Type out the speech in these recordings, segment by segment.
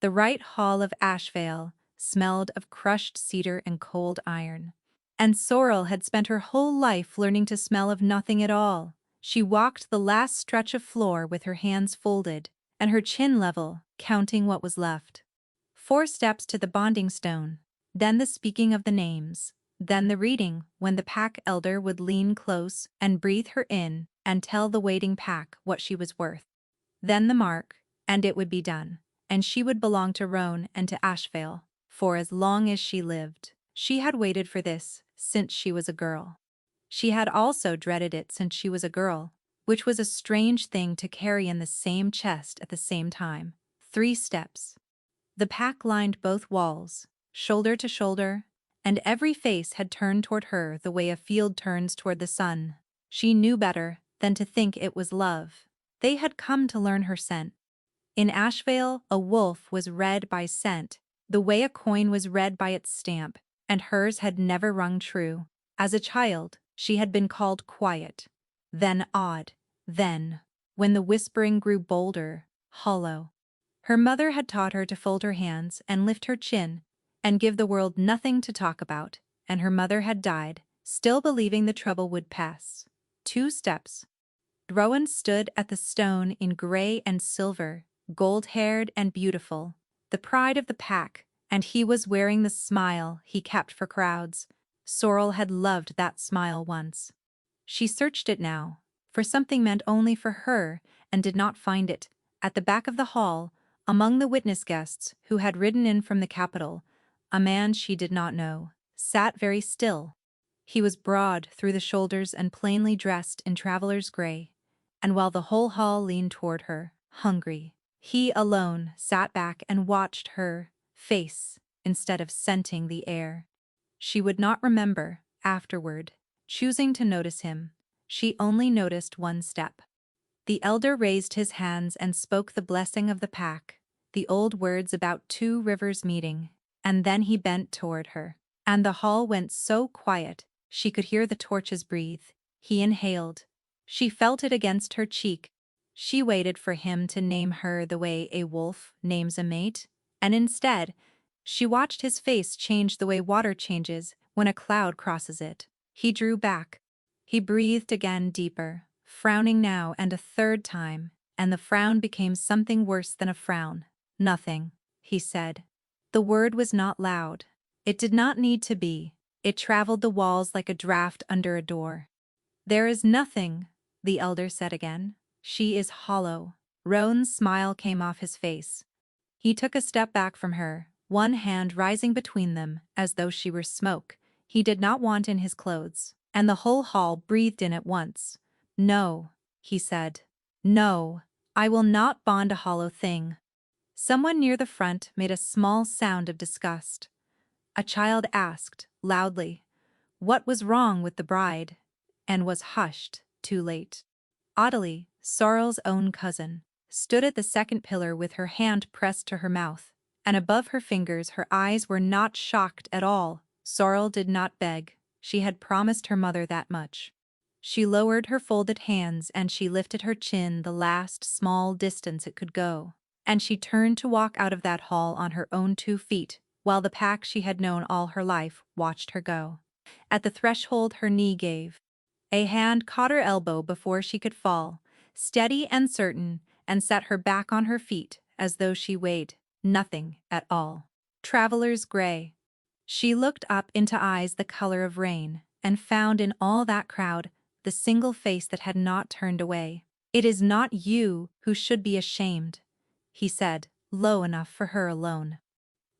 The right hall of Ashvale smelled of crushed cedar and cold iron. And Sorrel had spent her whole life learning to smell of nothing at all. She walked the last stretch of floor with her hands folded, and her chin level, counting what was left. 4 steps to the bonding stone, then the speaking of the names, then the reading when the pack elder would lean close and breathe her in and tell the waiting pack what she was worth. Then the mark, and it would be done, and she would belong to Roan and to Ashvale, for as long as she lived. She had waited for this since she was a girl. She had also dreaded it since she was a girl, which was a strange thing to carry in the same chest at the same time. 3 steps. The pack lined both walls, shoulder to shoulder, and every face had turned toward her the way a field turns toward the sun. She knew better than to think it was love. They had come to learn her scent. In Ashvale, a wolf was read by scent, the way a coin was read by its stamp, and hers had never rung true. As a child, she had been called quiet, then odd, then, when the whispering grew bolder, hollow. Her mother had taught her to fold her hands and lift her chin, and give the world nothing to talk about, and her mother had died, still believing the trouble would pass. 2 steps. Rowan stood at the stone in gray and silver, gold-haired and beautiful, the pride of the pack, and he was wearing the smile he kept for crowds. Sorrel had loved that smile once. She searched it now, for something meant only for her, and did not find it. At the back of the hall, among the witness guests who had ridden in from the capital, a man she did not know sat very still. He was broad through the shoulders and plainly dressed in traveler's gray, and while the whole hall leaned toward her, hungry, he alone sat back and watched her face instead of scenting the air. She would not remember, afterward, choosing to notice him. She only noticed 1 step. The elder raised his hands and spoke the blessing of the pack, the old words about 2 rivers meeting, and then he bent toward her. And the hall went so quiet, she could hear the torches breathe. He inhaled. She felt it against her cheek. She waited for him to name her the way a wolf names a mate, and instead, she watched his face change the way water changes when a cloud crosses it. He drew back. He breathed again deeper, frowning now and a 3rd time, and the frown became something worse than a frown. Nothing, he said. The word was not loud. It did not need to be. It traveled the walls like a draft under a door. There is nothing, the elder said again. She is hollow. Roan's smile came off his face. He took a step back from her, one hand rising between them as though she were smoke. He did not want in his clothes, and the whole hall breathed in at once. No, he said. No, I will not bond a hollow thing. Someone near the front made a small sound of disgust. A child asked, loudly, what was wrong with the bride, and was hushed, too late. Audley, Sorrel's own cousin, stood at the 2nd pillar with her hand pressed to her mouth, and above her fingers her eyes were not shocked at all. Sorrel did not beg. She had promised her mother that much. She lowered her folded hands and she lifted her chin the last small distance it could go, and she turned to walk out of that hall on her own 2 feet, while the pack she had known all her life watched her go. At the threshold her knee gave. A hand caught her elbow before she could fall, steady and certain, and set her back on her feet as though she weighed nothing at all. Traveler's gray. She looked up into eyes the color of rain, and found in all that crowd the single face that had not turned away. It is not you who should be ashamed, he said, low enough for her alone.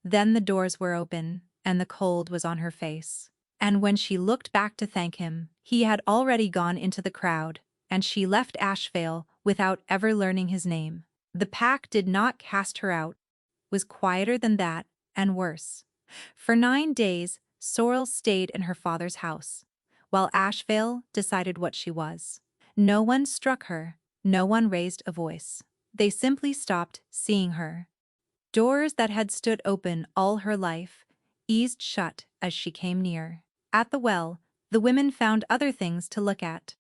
Then the doors were open, and the cold was on her face. And when she looked back to thank him, he had already gone into the crowd, and she left Ashvale without ever learning his name. The pack did not cast her out, was quieter than that, and worse. For 9 days, Sorrel stayed in her father's house, while Ashvale decided what she was. No one struck her, no one raised a voice. They simply stopped seeing her. Doors that had stood open all her life eased shut as she came near. At the well, the women found other things to look at.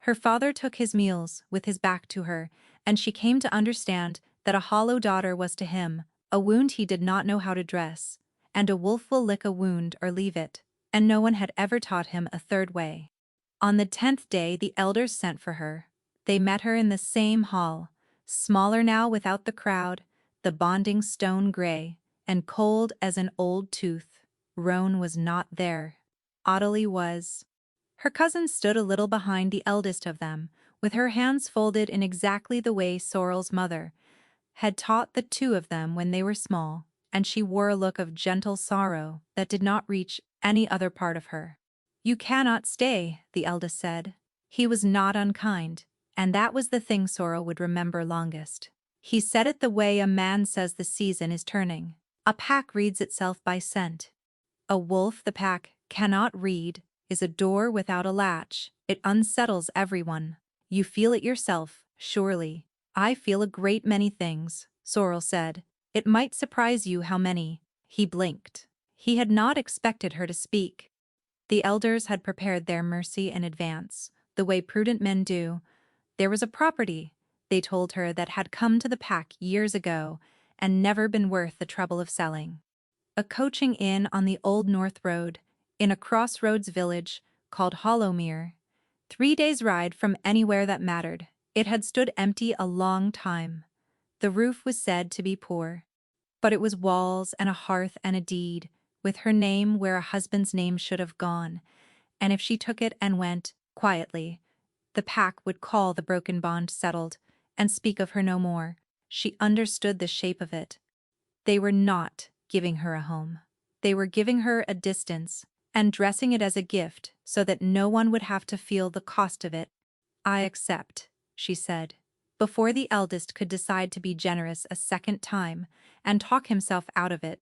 Her father took his meals with his back to her, and she came to understand that a hollow daughter was to him a wound he did not know how to dress, and a wolf will lick a wound or leave it, and no one had ever taught him a third way. On the 10th day the elders sent for her. They met her in the same hall, smaller now without the crowd, the bonding stone gray, and cold as an old tooth. Roan was not there. Audley was. Her cousin stood a little behind the eldest of them, with her hands folded in exactly the way Sorrel's mother had taught the two of them when they were small, and she wore a look of gentle sorrow that did not reach any other part of her. "You cannot stay," the eldest said. He was not unkind, and that was the thing Sorrel would remember longest. He said it the way a man says the season is turning. A pack reads itself by scent. A wolf the pack cannot read is a door without a latch. It unsettles everyone. You feel it yourself, surely. "I feel a great many things," Sorrel said. "It might surprise you how many." He blinked. He had not expected her to speak. The elders had prepared their mercy in advance, the way prudent men do. There was a property, they told her, that had come to the pack years ago and never been worth the trouble of selling. A coaching inn on the Old North Road, in a crossroads village called Hollowmere, 3 days' ride from anywhere that mattered. It had stood empty a long time. The roof was said to be poor, but it was walls and a hearth and a deed, with her name where a husband's name should have gone, and if she took it and went, quietly, the pack would call the broken bond settled, and speak of her no more. She understood the shape of it. They were not giving her a home. They were giving her a distance, and dressing it as a gift so that no one would have to feel the cost of it. "I accept," she said, before the eldest could decide to be generous a second time and talk himself out of it.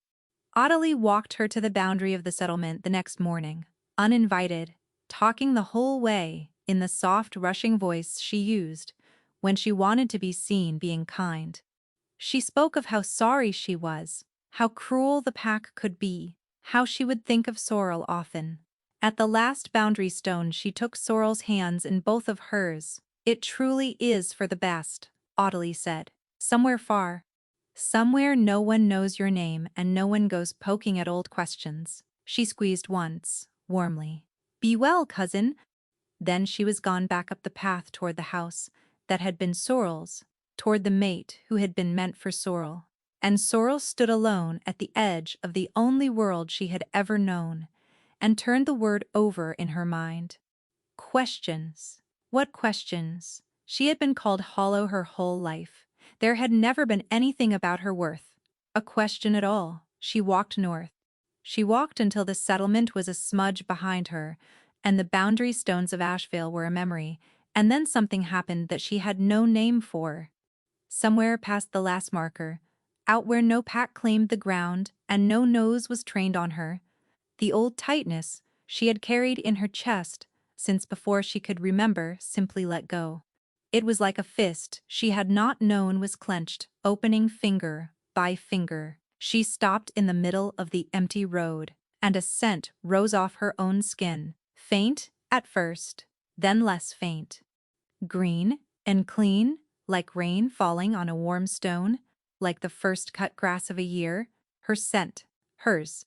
Audley walked her to the boundary of the settlement the next morning, uninvited, talking the whole way in the soft, rushing voice she used when she wanted to be seen being kind. She spoke of how sorry she was, how cruel the pack could be, how she would think of Sorrel often. At the last boundary stone she took Sorrel's hands in both of hers. "It truly is for the best," Audley said. "Somewhere far. Somewhere no one knows your name and no one goes poking at old questions." She squeezed once, warmly. "Be well, cousin." Then she was gone back up the path toward the house that had been Sorrel's, toward the mate who had been meant for Sorrel. And Sorrel stood alone at the edge of the only world she had ever known, and turned the word over in her mind. Questions. What questions? She had been called hollow her whole life. There had never been anything about her worth a question at all. She walked north. She walked until the settlement was a smudge behind her, and the boundary stones of Asheville were a memory, and then something happened that she had no name for. Somewhere past the last marker, out where no pack claimed the ground and no nose was trained on her, the old tightness she had carried in her chest since before she could remember simply let go. It was like a fist she had not known was clenched, opening finger by finger. She stopped in the middle of the empty road, and a scent rose off her own skin, faint at first, then less faint. Green and clean, like rain falling on a warm stone, like the first cut grass of a year, her scent, hers,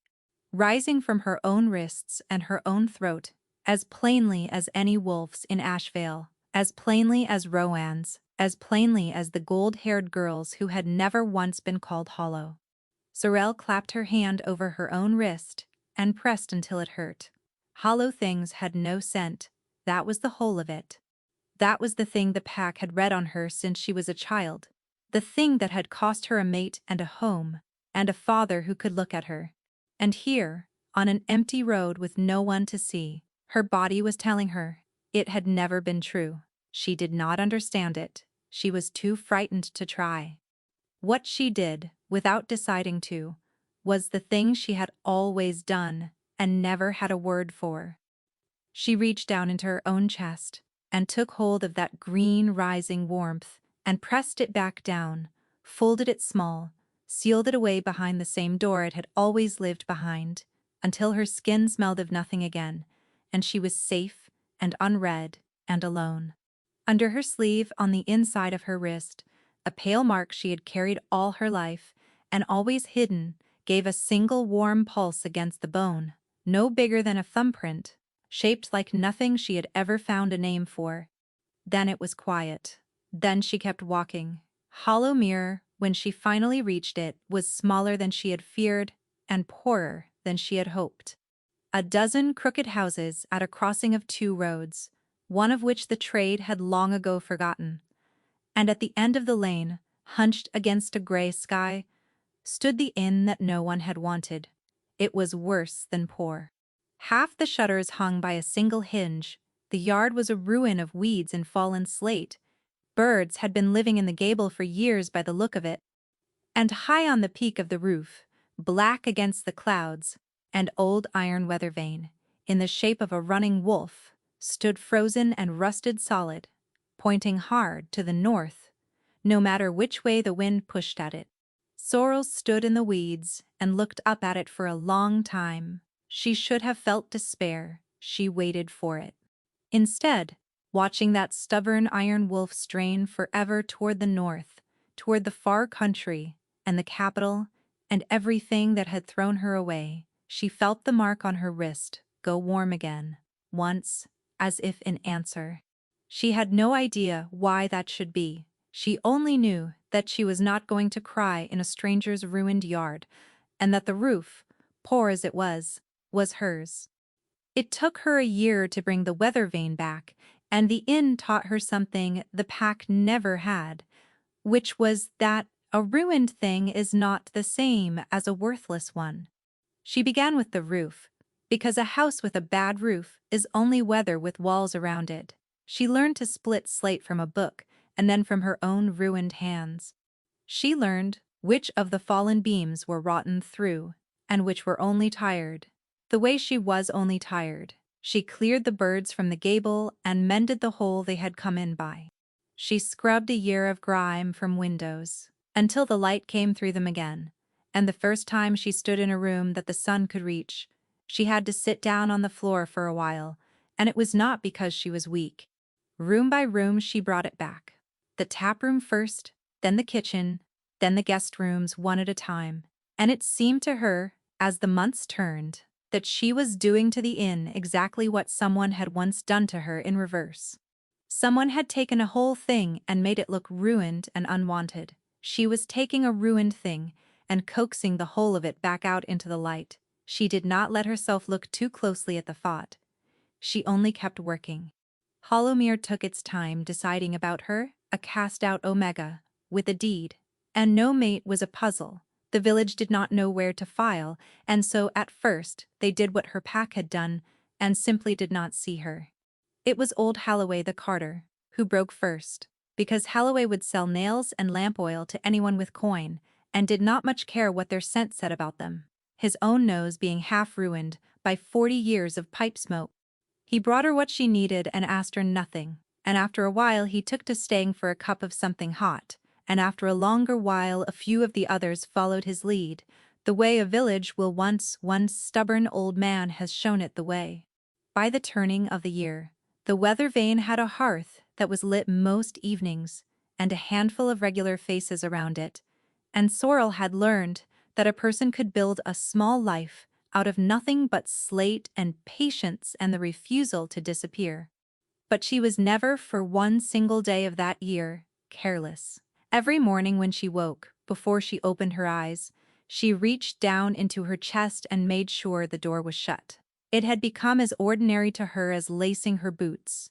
rising from her own wrists and her own throat, as plainly as any wolf's in Asheville, as plainly as Rowan's, as plainly as the gold-haired girl's who had never once been called hollow. Sorrel clapped her hand over her own wrist and pressed until it hurt. Hollow things had no scent, that was the whole of it. That was the thing the pack had read on her since she was a child, the thing that had cost her a mate and a home, and a father who could look at her. And here, on an empty road with no one to see, her body was telling her it had never been true. She did not understand it. She was too frightened to try. What she did, without deciding to, was the thing she had always done and never had a word for. She reached down into her own chest and took hold of that green rising warmth and pressed it back down, folded it small, sealed it away behind the same door it had always lived behind, until her skin smelled of nothing again, and she was safe and unread and alone. Under her sleeve, on the inside of her wrist, a pale mark she had carried all her life and always hidden, gave a single warm pulse against the bone, no bigger than a thumbprint, shaped like nothing she had ever found a name for. Then it was quiet. Then she kept walking. Hollow Mirror, when she finally reached it, was smaller than she had feared and poorer than she had hoped. A dozen crooked houses at a crossing of two roads, one of which the trade had long ago forgotten. And at the end of the lane, hunched against a gray sky, stood the inn that no one had wanted. It was worse than poor. Half the shutters hung by a single hinge. The yard was a ruin of weeds and fallen slate. Birds had been living in the gable for years by the look of it. And high on the peak of the roof, black against the clouds, an old iron weather vane, in the shape of a running wolf, stood frozen and rusted solid, pointing hard to the north, no matter which way the wind pushed at it. Sorrel stood in the weeds and looked up at it for a long time. She should have felt despair. She waited for it. Instead, watching that stubborn iron wolf strain forever toward the north, toward the far country and the capital and everything that had thrown her away, she felt the mark on her wrist go warm again, once, as if in answer. She had no idea why that should be. She only knew that she was not going to cry in a stranger's ruined yard, and that the roof, poor as it was hers. It took her a year to bring the weather vane back, and the inn taught her something the pack never had, which was that a ruined thing is not the same as a worthless one. She began with the roof, because a house with a bad roof is only weather with walls around it. She learned to split slate from a book, and then from her own ruined hands. She learned which of the fallen beams were rotten through, and which were only tired. The way she was only tired. She cleared the birds from the gable and mended the hole they had come in by. She scrubbed a year of grime from windows, until the light came through them again, and the first time she stood in a room that the sun could reach, she had to sit down on the floor for a while, and it was not because she was weak. Room by room she brought it back. The tap room first, then the kitchen, then the guest rooms one at a time, and it seemed to her, as the months turned, that she was doing to the inn exactly what someone had once done to her in reverse. Someone had taken a whole thing and made it look ruined and unwanted. She was taking a ruined thing and coaxing the whole of it back out into the light. She did not let herself look too closely at the thought. She only kept working. Hollowmere took its time deciding about her, a cast-out Omega, with a deed. And no mate was a puzzle. The village did not know where to file, and so at first they did what her pack had done and simply did not see her. It was old Halloway the carter who broke first, because Halloway would sell nails and lamp oil to anyone with coin, and did not much care what their scent said about them, his own nose being half ruined by 40 years of pipe smoke. He brought her what she needed and asked her nothing, and after a while he took to staying for a cup of something hot, and after a longer while a few of the others followed his lead, the way a village will once one stubborn old man has shown it the way. By the turning of the year, the weather vane had a hearth that was lit most evenings, and a handful of regular faces around it, and Sorrel had learned that a person could build a small life out of nothing but slate and patience and the refusal to disappear. But she was never for one single day of that year careless. Every morning when she woke, before she opened her eyes, she reached down into her chest and made sure the door was shut. It had become as ordinary to her as lacing her boots.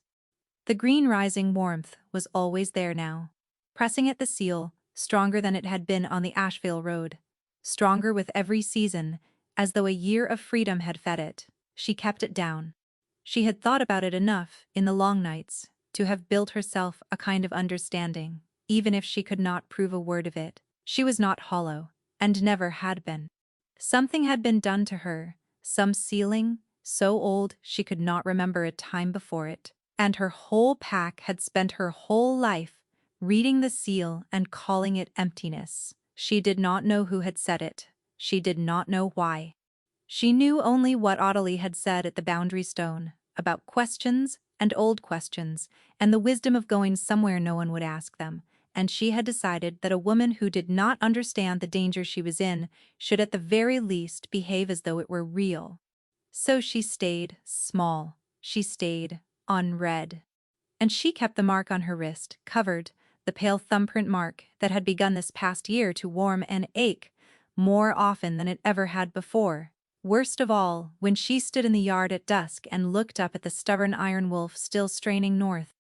The green rising warmth was always there now, pressing at the seal, stronger than it had been on the Asheville road, stronger with every season, as though a year of freedom had fed it. She kept it down. She had thought about it enough, in the long nights, to have built herself a kind of understanding, even if she could not prove a word of it. She was not hollow, and never had been. Something had been done to her, some sealing, so old she could not remember a time before it, and her whole pack had spent her whole life reading the seal and calling it emptiness. She did not know who had said it. She did not know why. She knew only what Audley had said at the boundary stone, about questions and old questions, and the wisdom of going somewhere no one would ask them, and she had decided that a woman who did not understand the danger she was in should at the very least behave as though it were real. So she stayed small. She stayed unread. And she kept the mark on her wrist, covered, the pale thumbprint mark that had begun this past year to warm and ache more often than it ever had before. Worst of all, when she stood in the yard at dusk and looked up at the stubborn iron wolf still straining north.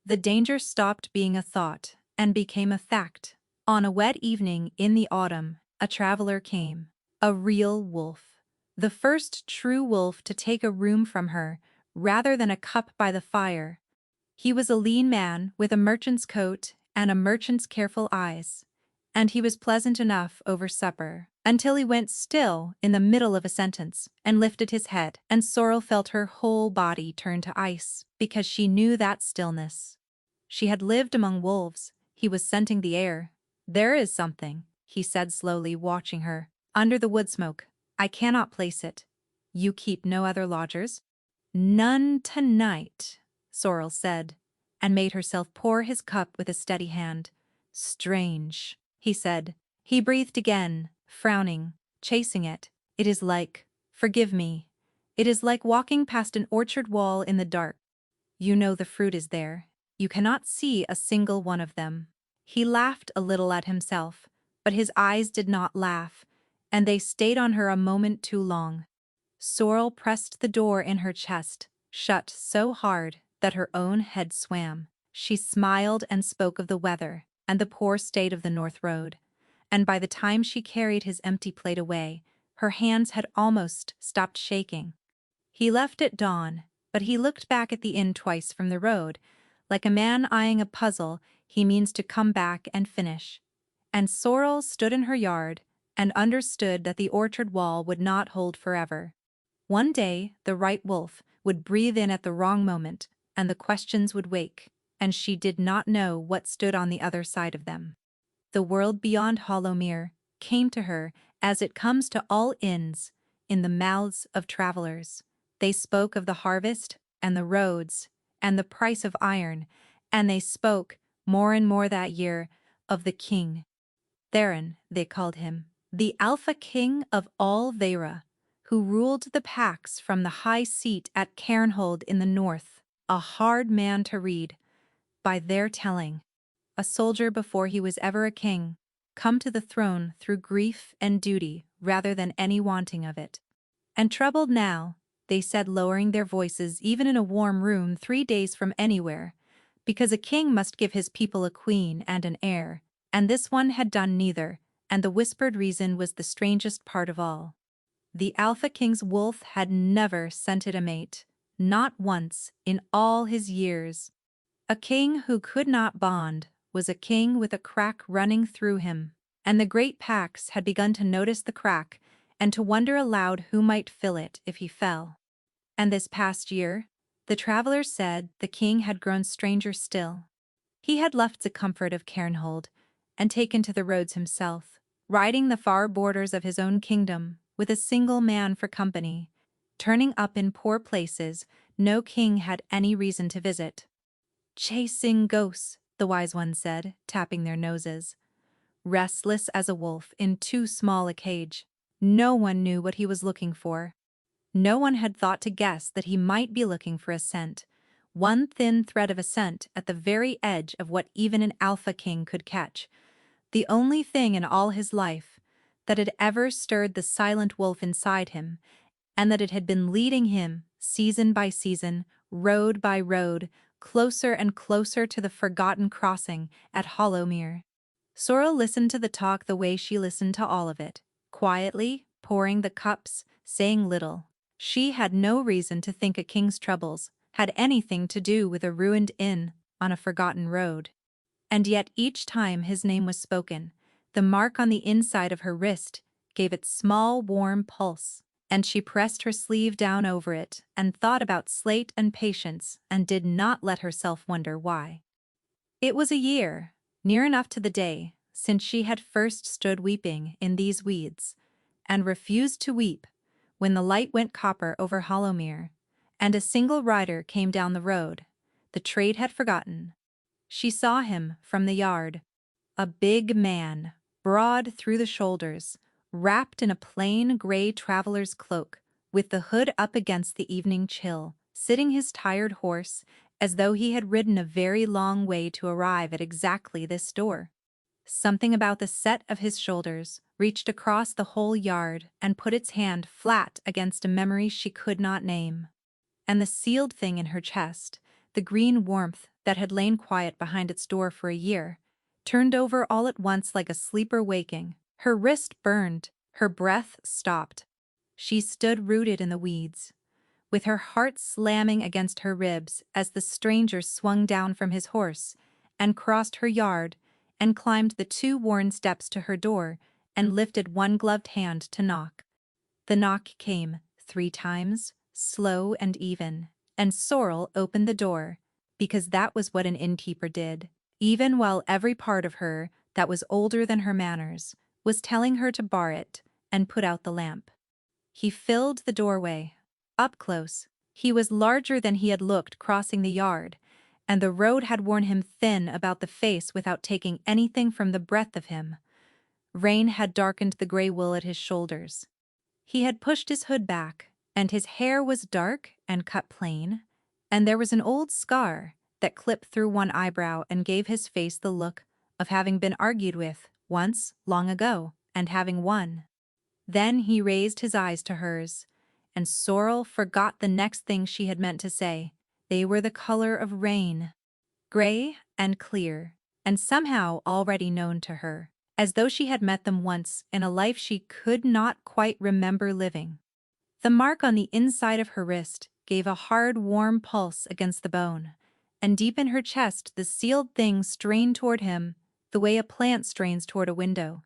The danger stopped being a thought and became a fact. On a wet evening in the autumn, a traveler came. A real wolf. The first true wolf to take a room from her, rather than a cup by the fire. He was a lean man with a merchant's coat and a merchant's careful eyes. And he was pleasant enough over supper, until he went still in the middle of a sentence and lifted his head, and Sorrel felt her whole body turn to ice, because she knew that stillness. She had lived among wolves. He was scenting the air. "There is something," he said slowly, watching her. "Under the wood smoke. I cannot place it. You keep no other lodgers?" "None tonight," Sorrel said, and made herself pour his cup with a steady hand. "Strange," he said. He breathed again, frowning, chasing it. "It is like, forgive me, it is like walking past an orchard wall in the dark. You know the fruit is there. You cannot see a single one of them." He laughed a little at himself, but his eyes did not laugh, and they stayed on her a moment too long. Sorrel pressed the door in her chest, shut so hard that her own head swam. She smiled and spoke of the weather and the poor state of the North Road, and by the time she carried his empty plate away, her hands had almost stopped shaking. He left at dawn, but he looked back at the inn twice from the road, like a man eyeing a puzzle he means to come back and finish. And Sorrel stood in her yard and understood that the orchard wall would not hold forever. One day, the right wolf would breathe in at the wrong moment, and the questions would wake, and she did not know what stood on the other side of them. The world beyond Hollowmere came to her as it comes to all inns, in the mouths of travelers. They spoke of the harvest, and the roads, and the price of iron, and they spoke, more and more that year, of the king. Theron, they called him, the Alpha King of all Vera, who ruled the packs from the high seat at Cairnhold in the north, a hard man to read, by their telling. A soldier before he was ever a king, come to the throne through grief and duty rather than any wanting of it. And troubled now, they said, lowering their voices even in a warm room 3 days from anywhere, because a king must give his people a queen and an heir, and this one had done neither, and the whispered reason was the strangest part of all. The Alpha King's wolf had never scented a mate, not once in all his years. A king who could not bond was a king with a crack running through him, and the great packs had begun to notice the crack and to wonder aloud who might fill it if he fell. And this past year, the travelers said the king had grown stranger still. He had left the comfort of Cairnhold and taken to the roads himself, riding the far borders of his own kingdom with a single man for company, turning up in poor places no king had any reason to visit. "Chasing ghosts," the wise ones said, tapping their noses. Restless as a wolf in too small a cage. No one knew what he was looking for. No one had thought to guess that he might be looking for a scent, one thin thread of a scent at the very edge of what even an Alpha King could catch, the only thing in all his life that had ever stirred the silent wolf inside him, and that it had been leading him, season by season, road by road, closer and closer to the forgotten crossing at Hollowmere. Sorrel listened to the talk the way she listened to all of it, quietly, pouring the cups, saying little. She had no reason to think a king's troubles had anything to do with a ruined inn on a forgotten road. And yet each time his name was spoken, the mark on the inside of her wrist gave its small warm pulse, and she pressed her sleeve down over it and thought about Slate and Patience and did not let herself wonder why. It was a year, near enough to the day, since she had first stood weeping in these weeds, and refused to weep, when the light went copper over Hollowmere, and a single rider came down the road. The trade had forgotten. She saw him from the yard, A big man, broad through the shoulders, wrapped in a plain gray traveler's cloak, with the hood up against the evening chill, sitting his tired horse as though he had ridden a very long way to arrive at exactly this door. Something about the set of his shoulders reached across the whole yard and put its hand flat against a memory she could not name. And the sealed thing in her chest, the green warmth that had lain quiet behind its door for a year, turned over all at once like a sleeper waking. Her wrist burned, her breath stopped. She stood rooted in the weeds, with her heart slamming against her ribs as the stranger swung down from his horse and crossed her yard and climbed the 2 worn steps to her door and lifted one gloved hand to knock. The knock came 3 times, slow and even, and Sorrel opened the door, because that was what an innkeeper did, even while every part of her that was older than her manners was telling her to bar it and put out the lamp. He filled the doorway. Up close, he was larger than he had looked crossing the yard, and the road had worn him thin about the face without taking anything from the breadth of him. Rain had darkened the gray wool at his shoulders. He had pushed his hood back, and his hair was dark and cut plain, and there was an old scar that clipped through one eyebrow and gave his face the look of having been argued with once, long ago, and having won. Then he raised his eyes to hers, and Sorrel forgot the next thing she had meant to say. They were the color of rain, gray and clear, and somehow already known to her, as though she had met them once in a life she could not quite remember living. The mark on the inside of her wrist gave a hard, warm pulse against the bone, and deep in her chest the sealed thing strained toward him the way a plant strains toward a window,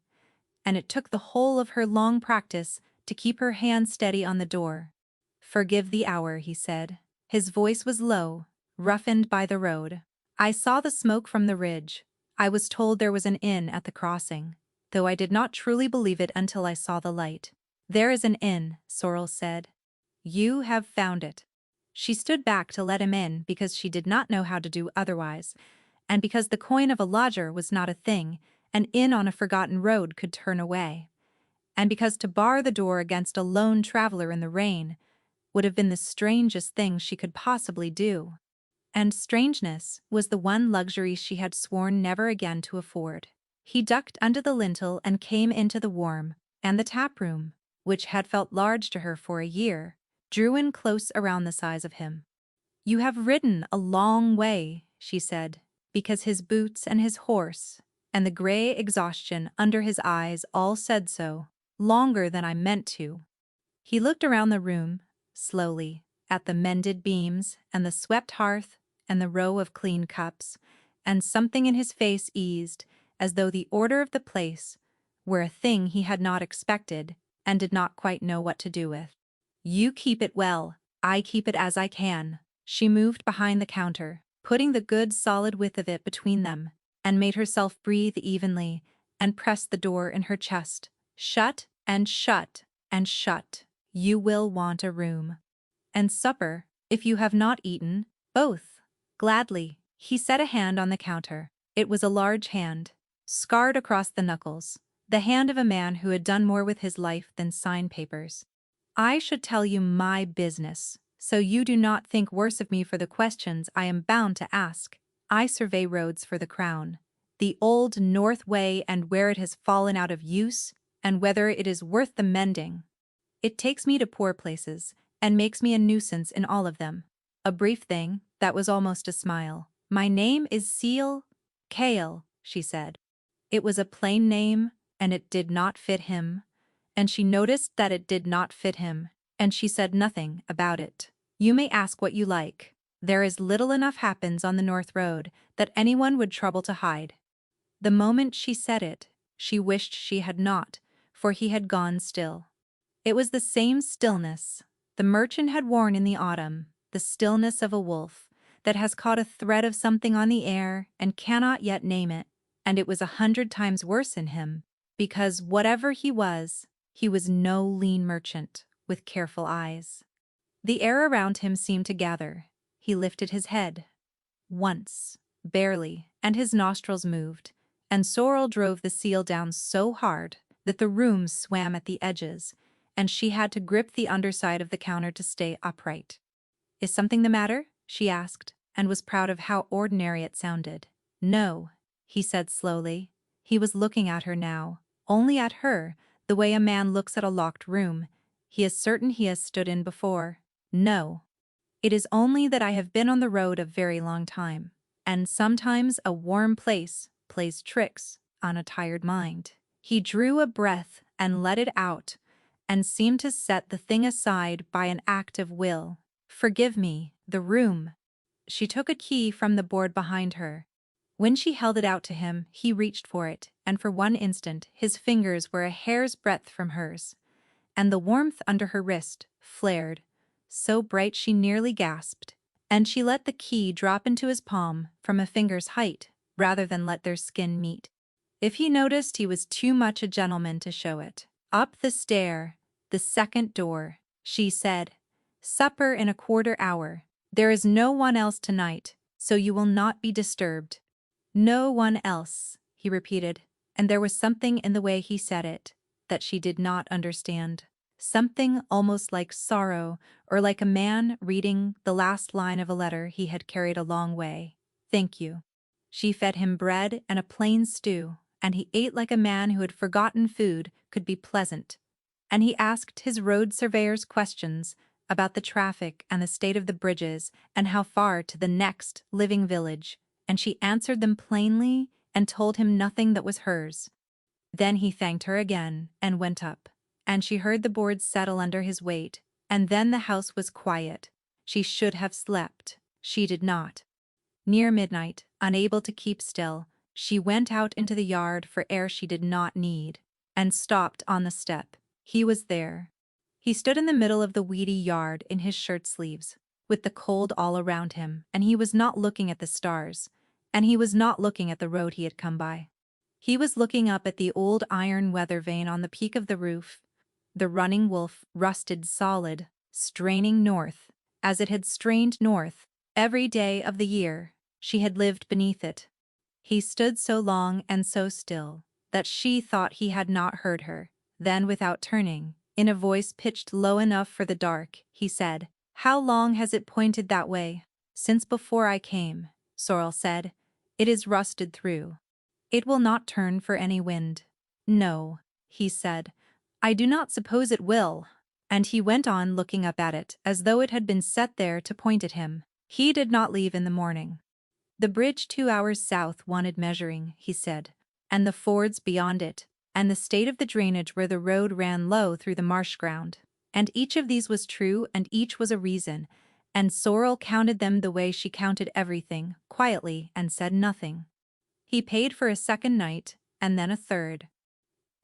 and it took the whole of her long practice to keep her hand steady on the door. "Forgive the hour," he said. His voice was low, roughened by the road. "I saw the smoke from the ridge. I was told there was an inn at the crossing, though I did not truly believe it until I saw the light." "There is an inn," Sorrel said. "You have found it." She stood back to let him in because she did not know how to do otherwise, and because the coin of a lodger was not a thing an inn on a forgotten road could turn away, and because to bar the door against a lone traveler in the rain would have been the strangest thing she could possibly do. And strangeness was the one luxury she had sworn never again to afford. He ducked under the lintel and came into the warm, and the tap room, which had felt large to her for a year, drew in close around the size of him. "You have ridden a long way," she said, because his boots and his horse and the gray exhaustion under his eyes all said so, "longer than I meant to." He looked around the room, slowly, at the mended beams and the swept hearth and the row of clean cups, and something in his face eased, as though the order of the place were a thing he had not expected and did not quite know what to do with. "You keep it well, I keep it as I can." She moved behind the counter, putting the good solid width of it between them, and made herself breathe evenly, and pressed the door in her chest. "Shut and shut and shut. You will want a room. And supper, if you have not eaten, both." "Gladly." He set a hand on the counter. It was a large hand, scarred across the knuckles, the hand of a man who had done more with his life than sign papers. "I should tell you my business, so you do not think worse of me for the questions I am bound to ask. I survey roads for the Crown, the old North Way, and where it has fallen out of use, and whether it is worth the mending. It takes me to poor places, and makes me a nuisance in all of them." A brief thing that was almost a smile. "My name is Seal Kale," she said. It was a plain name, and it did not fit him, and she noticed that it did not fit him, and she said nothing about it. "You may ask what you like. There is little enough happens on the North Road that anyone would trouble to hide." The moment she said it, she wished she had not, for he had gone still. It was the same stillness the merchant had worn in the autumn, the stillness of a wolf that has caught a thread of something on the air and cannot yet name it, and it was 100 times worse in him, because whatever he was no lean merchant with careful eyes. The air around him seemed to gather. He lifted his head. Once, barely, and his nostrils moved, and Sorrel drove the seal down so hard that the room swam at the edges, and she had to grip the underside of the counter to stay upright. "Is something the matter?" she asked, and was proud of how ordinary it sounded. "No," he said slowly. He was looking at her now, only at her, the way a man looks at a locked room he is certain he has stood in before. "No. It is only that I have been on the road a very long time, and sometimes a warm place plays tricks on a tired mind." He drew a breath and let it out, and seemed to set the thing aside by an act of will. "Forgive me, the room." She took a key from the board behind her. When she held it out to him, he reached for it, and for one instant his fingers were a hair's breadth from hers, and the warmth under her wrist flared, so bright she nearly gasped, and she let the key drop into his palm from a finger's height, rather than let their skin meet. If he noticed, he was too much a gentleman to show it. "Up the stair, the second door," she said. "Supper in a quarter hour. There is no one else tonight, so you will not be disturbed." "No one else," he repeated, and there was something in the way he said it that she did not understand. Something almost like sorrow, or like a man reading the last line of a letter he had carried a long way. "Thank you." She fed him bread and a plain stew, and he ate like a man who had forgotten food could be pleasant. And he asked his road surveyors questions about the traffic and the state of the bridges and how far to the next living village, and she answered them plainly and told him nothing that was hers. Then he thanked her again and went up, and she heard the boards settle under his weight, and then the house was quiet. She should have slept. She did not. Near midnight, unable to keep still, she went out into the yard for air she did not need, and stopped on the step. He was there. He stood in the middle of the weedy yard in his shirt sleeves, with the cold all around him, and he was not looking at the stars, and he was not looking at the road he had come by. He was looking up at the old iron weather vane on the peak of the roof. The running wolf rusted solid, straining north, as it had strained north every day of the year she had lived beneath it. He stood so long and so still that she thought he had not heard her. Then, without turning, in a voice pitched low enough for the dark, he said, "How long has it pointed that way?" "Since before I came," Sorrel said. "It is rusted through. It will not turn for any wind." "No," he said, "I do not suppose it will." And he went on looking up at it as though it had been set there to point at him. He did not leave in the morning. "The bridge 2 hours south wanted measuring," he said, "and the fords beyond it, and the state of the drainage where the road ran low through the marsh ground. And each of these was true, and each was a reason, and Sorrel counted them the way she counted everything, quietly, and said nothing. He paid for a second night, and then a third.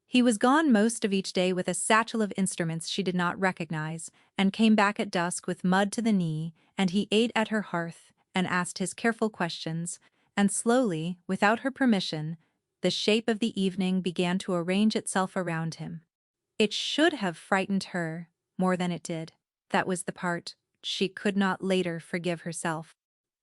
He was gone most of each day with a satchel of instruments she did not recognize, and came back at dusk with mud to the knee, and he ate at her hearth, and asked his careful questions, and slowly, without her permission, the shape of the evening began to arrange itself around him. It should have frightened her more than it did. That was the part she could not later forgive herself.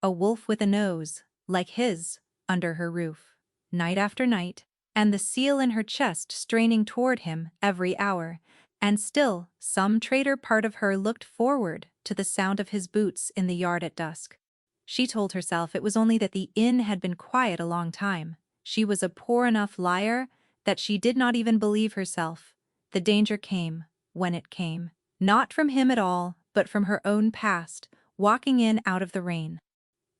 A wolf with a nose, like his, under her roof, night after night, and the seal in her chest straining toward him every hour, and still some traitor part of her looked forward to the sound of his boots in the yard at dusk. She told herself it was only that the inn had been quiet a long time. She was a poor enough liar that she did not even believe herself. The danger came, when it came, not from him at all, but from her own past, walking in out of the rain.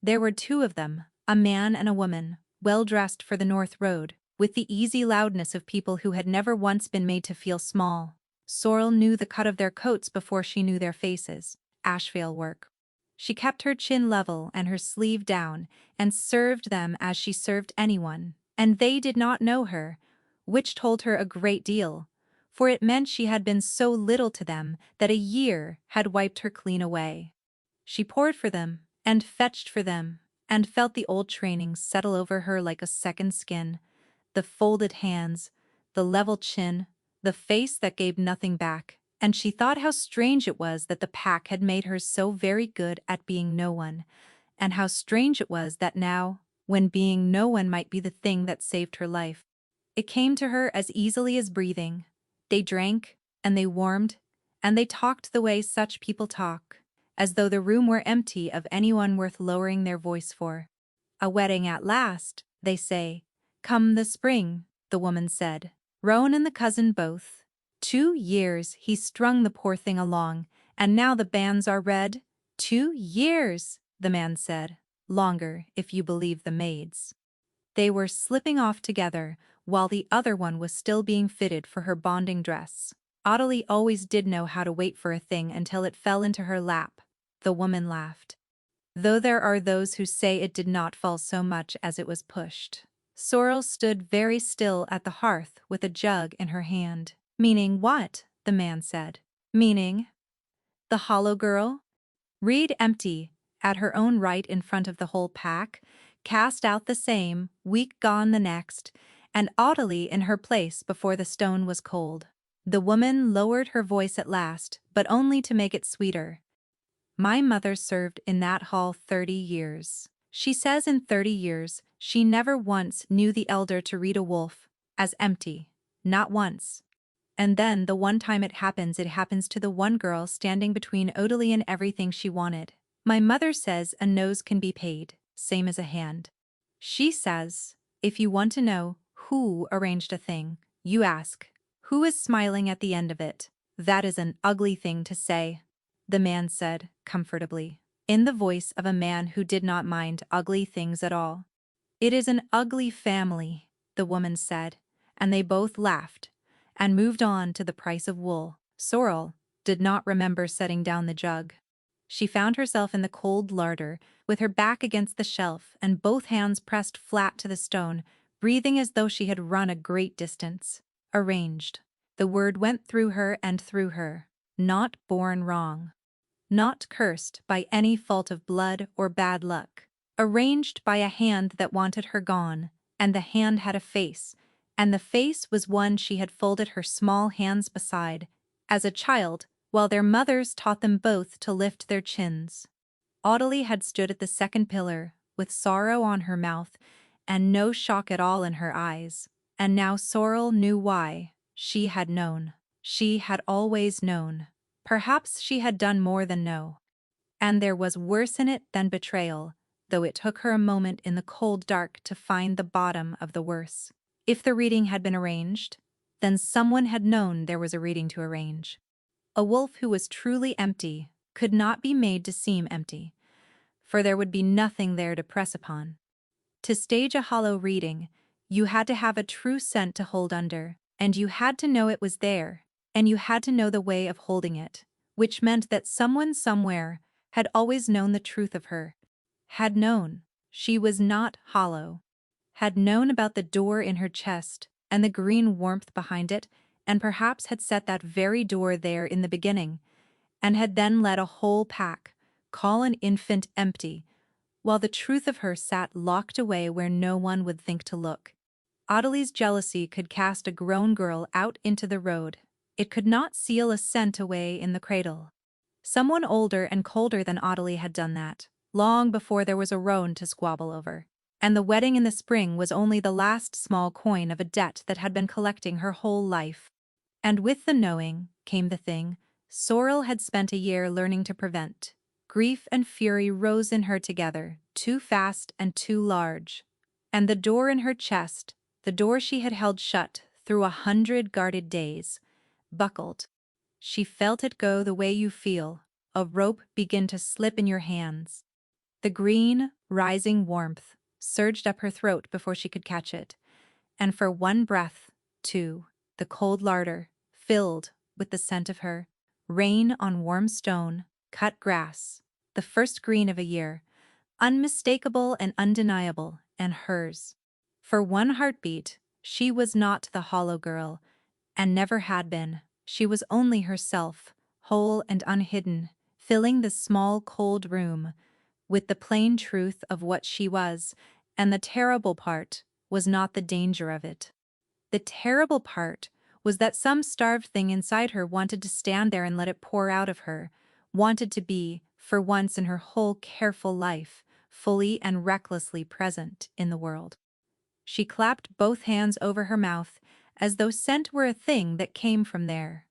There were two of them, a man and a woman, well dressed for the North Road, with the easy loudness of people who had never once been made to feel small. Sorrel knew the cut of their coats before she knew their faces. Ashvale work. She kept her chin level and her sleeve down, and served them as she served anyone, and they did not know her, which told her a great deal, for it meant she had been so little to them that a year had wiped her clean away. She poured for them, and fetched for them, and felt the old training settle over her like a second skin, the folded hands, the level chin, the face that gave nothing back, and she thought how strange it was that the pack had made her so very good at being no one, and how strange it was that now, when being no one might be the thing that saved her life. It came to her as easily as breathing. They drank, and they warmed, and they talked the way such people talk, as though the room were empty of anyone worth lowering their voice for. A wedding at last, they say. Come the spring, the woman said. Rowan and the cousin both. 2 years he strung the poor thing along, and now the banns are read. 2 years, the man said. Longer, if you believe the maids. They were slipping off together, while the other one was still being fitted for her bonding dress. Audley always did know how to wait for a thing until it fell into her lap. The woman laughed. Though there are those who say it did not fall so much as it was pushed. Sorrel stood very still at the hearth with a jug in her hand. Meaning what? The man said. Meaning? The hollow girl? Reed, empty, at her own right in front of the whole pack, cast out the same, week gone the next, and Audley in her place before the stone was cold. The woman lowered her voice at last, but only to make it sweeter. My mother served in that hall 30 years. She says in 30 years she never once knew the elder to read a wolf as empty. Not once. And then the one time it happens to the one girl standing between Audley and everything she wanted. My mother says a nose can be paid, same as a hand. She says, if you want to know who arranged a thing, you ask, who is smiling at the end of it? That is an ugly thing to say, the man said, comfortably, in the voice of a man who did not mind ugly things at all. It is an ugly family, the woman said, and they both laughed, and moved on to the price of wool. Sorrel did not remember setting down the jug. She found herself in the cold larder, with her back against the shelf and both hands pressed flat to the stone, breathing as though she had run a great distance. Arranged. The word went through her and through her. Not born wrong. Not cursed by any fault of blood or bad luck. Arranged by a hand that wanted her gone, and the hand had a face, and the face was one she had folded her small hands beside, as a child, while their mothers taught them both to lift their chins. Audley had stood at the second pillar, with sorrow on her mouth, and no shock at all in her eyes, and now Sorrel knew why. She had known. She had always known. Perhaps she had done more than know. And there was worse in it than betrayal, though it took her a moment in the cold dark to find the bottom of the worse. If the reading had been arranged, then someone had known there was a reading to arrange. A wolf who was truly empty could not be made to seem empty, for there would be nothing there to press upon. To stage a hollow reading, you had to have a true scent to hold under, and you had to know it was there, and you had to know the way of holding it, which meant that someone somewhere had always known the truth of her, had known she was not hollow, had known about the door in her chest and the green warmth behind it, and perhaps had set that very door there in the beginning, and had then let a whole pack call an infant empty, while the truth of her sat locked away where no one would think to look. Audley's jealousy could cast a grown girl out into the road. It could not seal a scent away in the cradle. Someone older and colder than Audley had done that, long before there was a roan to squabble over. And the wedding in the spring was only the last small coin of a debt that had been collecting her whole life. And with the knowing came the thing Sorrel had spent a year learning to prevent. Grief and fury rose in her together, too fast and too large. And the door in her chest, the door she had held shut through 100 guarded days, buckled. She felt it go the way you feel a rope begin to slip in your hands. The green, rising warmth surged up her throat before she could catch it, and for one breath, too, the cold larder filled with the scent of her, rain on warm stone, cut grass, the first green of a year, unmistakable and undeniable, and hers. For one heartbeat, she was not the hollow girl, and never had been. She was only herself, whole and unhidden, filling the small cold room with the plain truth of what she was, and the terrible part was not the danger of it. The terrible part was that some starved thing inside her wanted to stand there and let it pour out of her, wanted to be, for once in her whole careful life, fully and recklessly present in the world. She clapped both hands over her mouth, as though scent were a thing that came from there.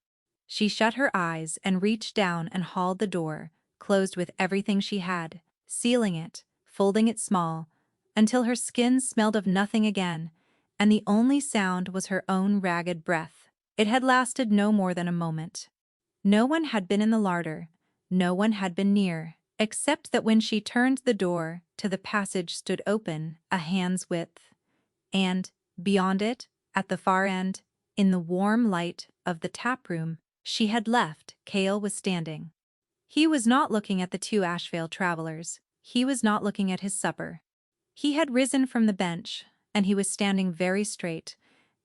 She shut her eyes and reached down and hauled the door, closed with everything she had, sealing it, folding it small, until her skin smelled of nothing again, and the only sound was her own ragged breath. It had lasted no more than a moment. No one had been in the larder, no one had been near, except that when she turned the door to the passage stood open a hand's width, and, beyond it, at the far end, in the warm light of the tap room she had left, Cale was standing. He was not looking at the two Ashvale travelers, he was not looking at his supper. He had risen from the bench, and he was standing very straight,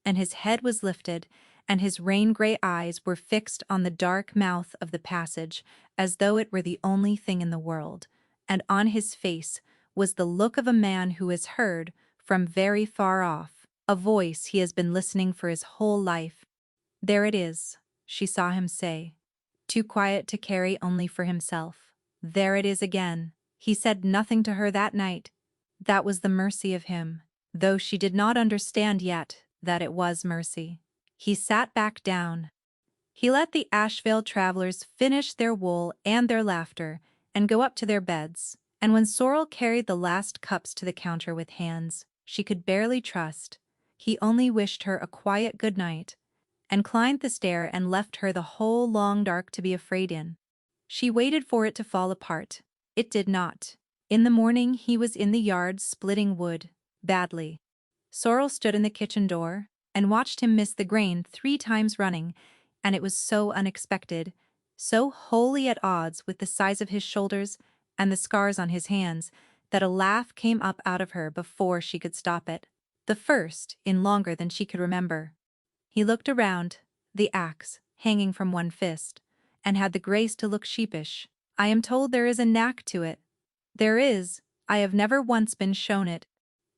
and his head was lifted, and his rain-gray eyes were fixed on the dark mouth of the passage, as though it were the only thing in the world, and on his face was the look of a man who has heard, from very far off, a voice he has been listening for his whole life. "There it is," she saw him say, too quiet to carry only for himself. "There it is again." He said nothing to her that night. That was the mercy of him, though she did not understand yet that it was mercy. He sat back down. He let the Ashvale travelers finish their wool and their laughter and go up to their beds, and when Sorrel carried the last cups to the counter with hands she could barely trust, he only wished her a quiet good night and climbed the stair and left her the whole long dark to be afraid in. She waited for it to fall apart. It did not. In the morning he was in the yard splitting wood, badly. Sorrel stood in the kitchen door and watched him miss the grain 3 times running, and it was so unexpected, so wholly at odds with the size of his shoulders and the scars on his hands, that a laugh came up out of her before she could stop it, the first in longer than she could remember. He looked around, the axe hanging from one fist, and had the grace to look sheepish. "I am told there is a knack to it." "There is, I have never once been shown it."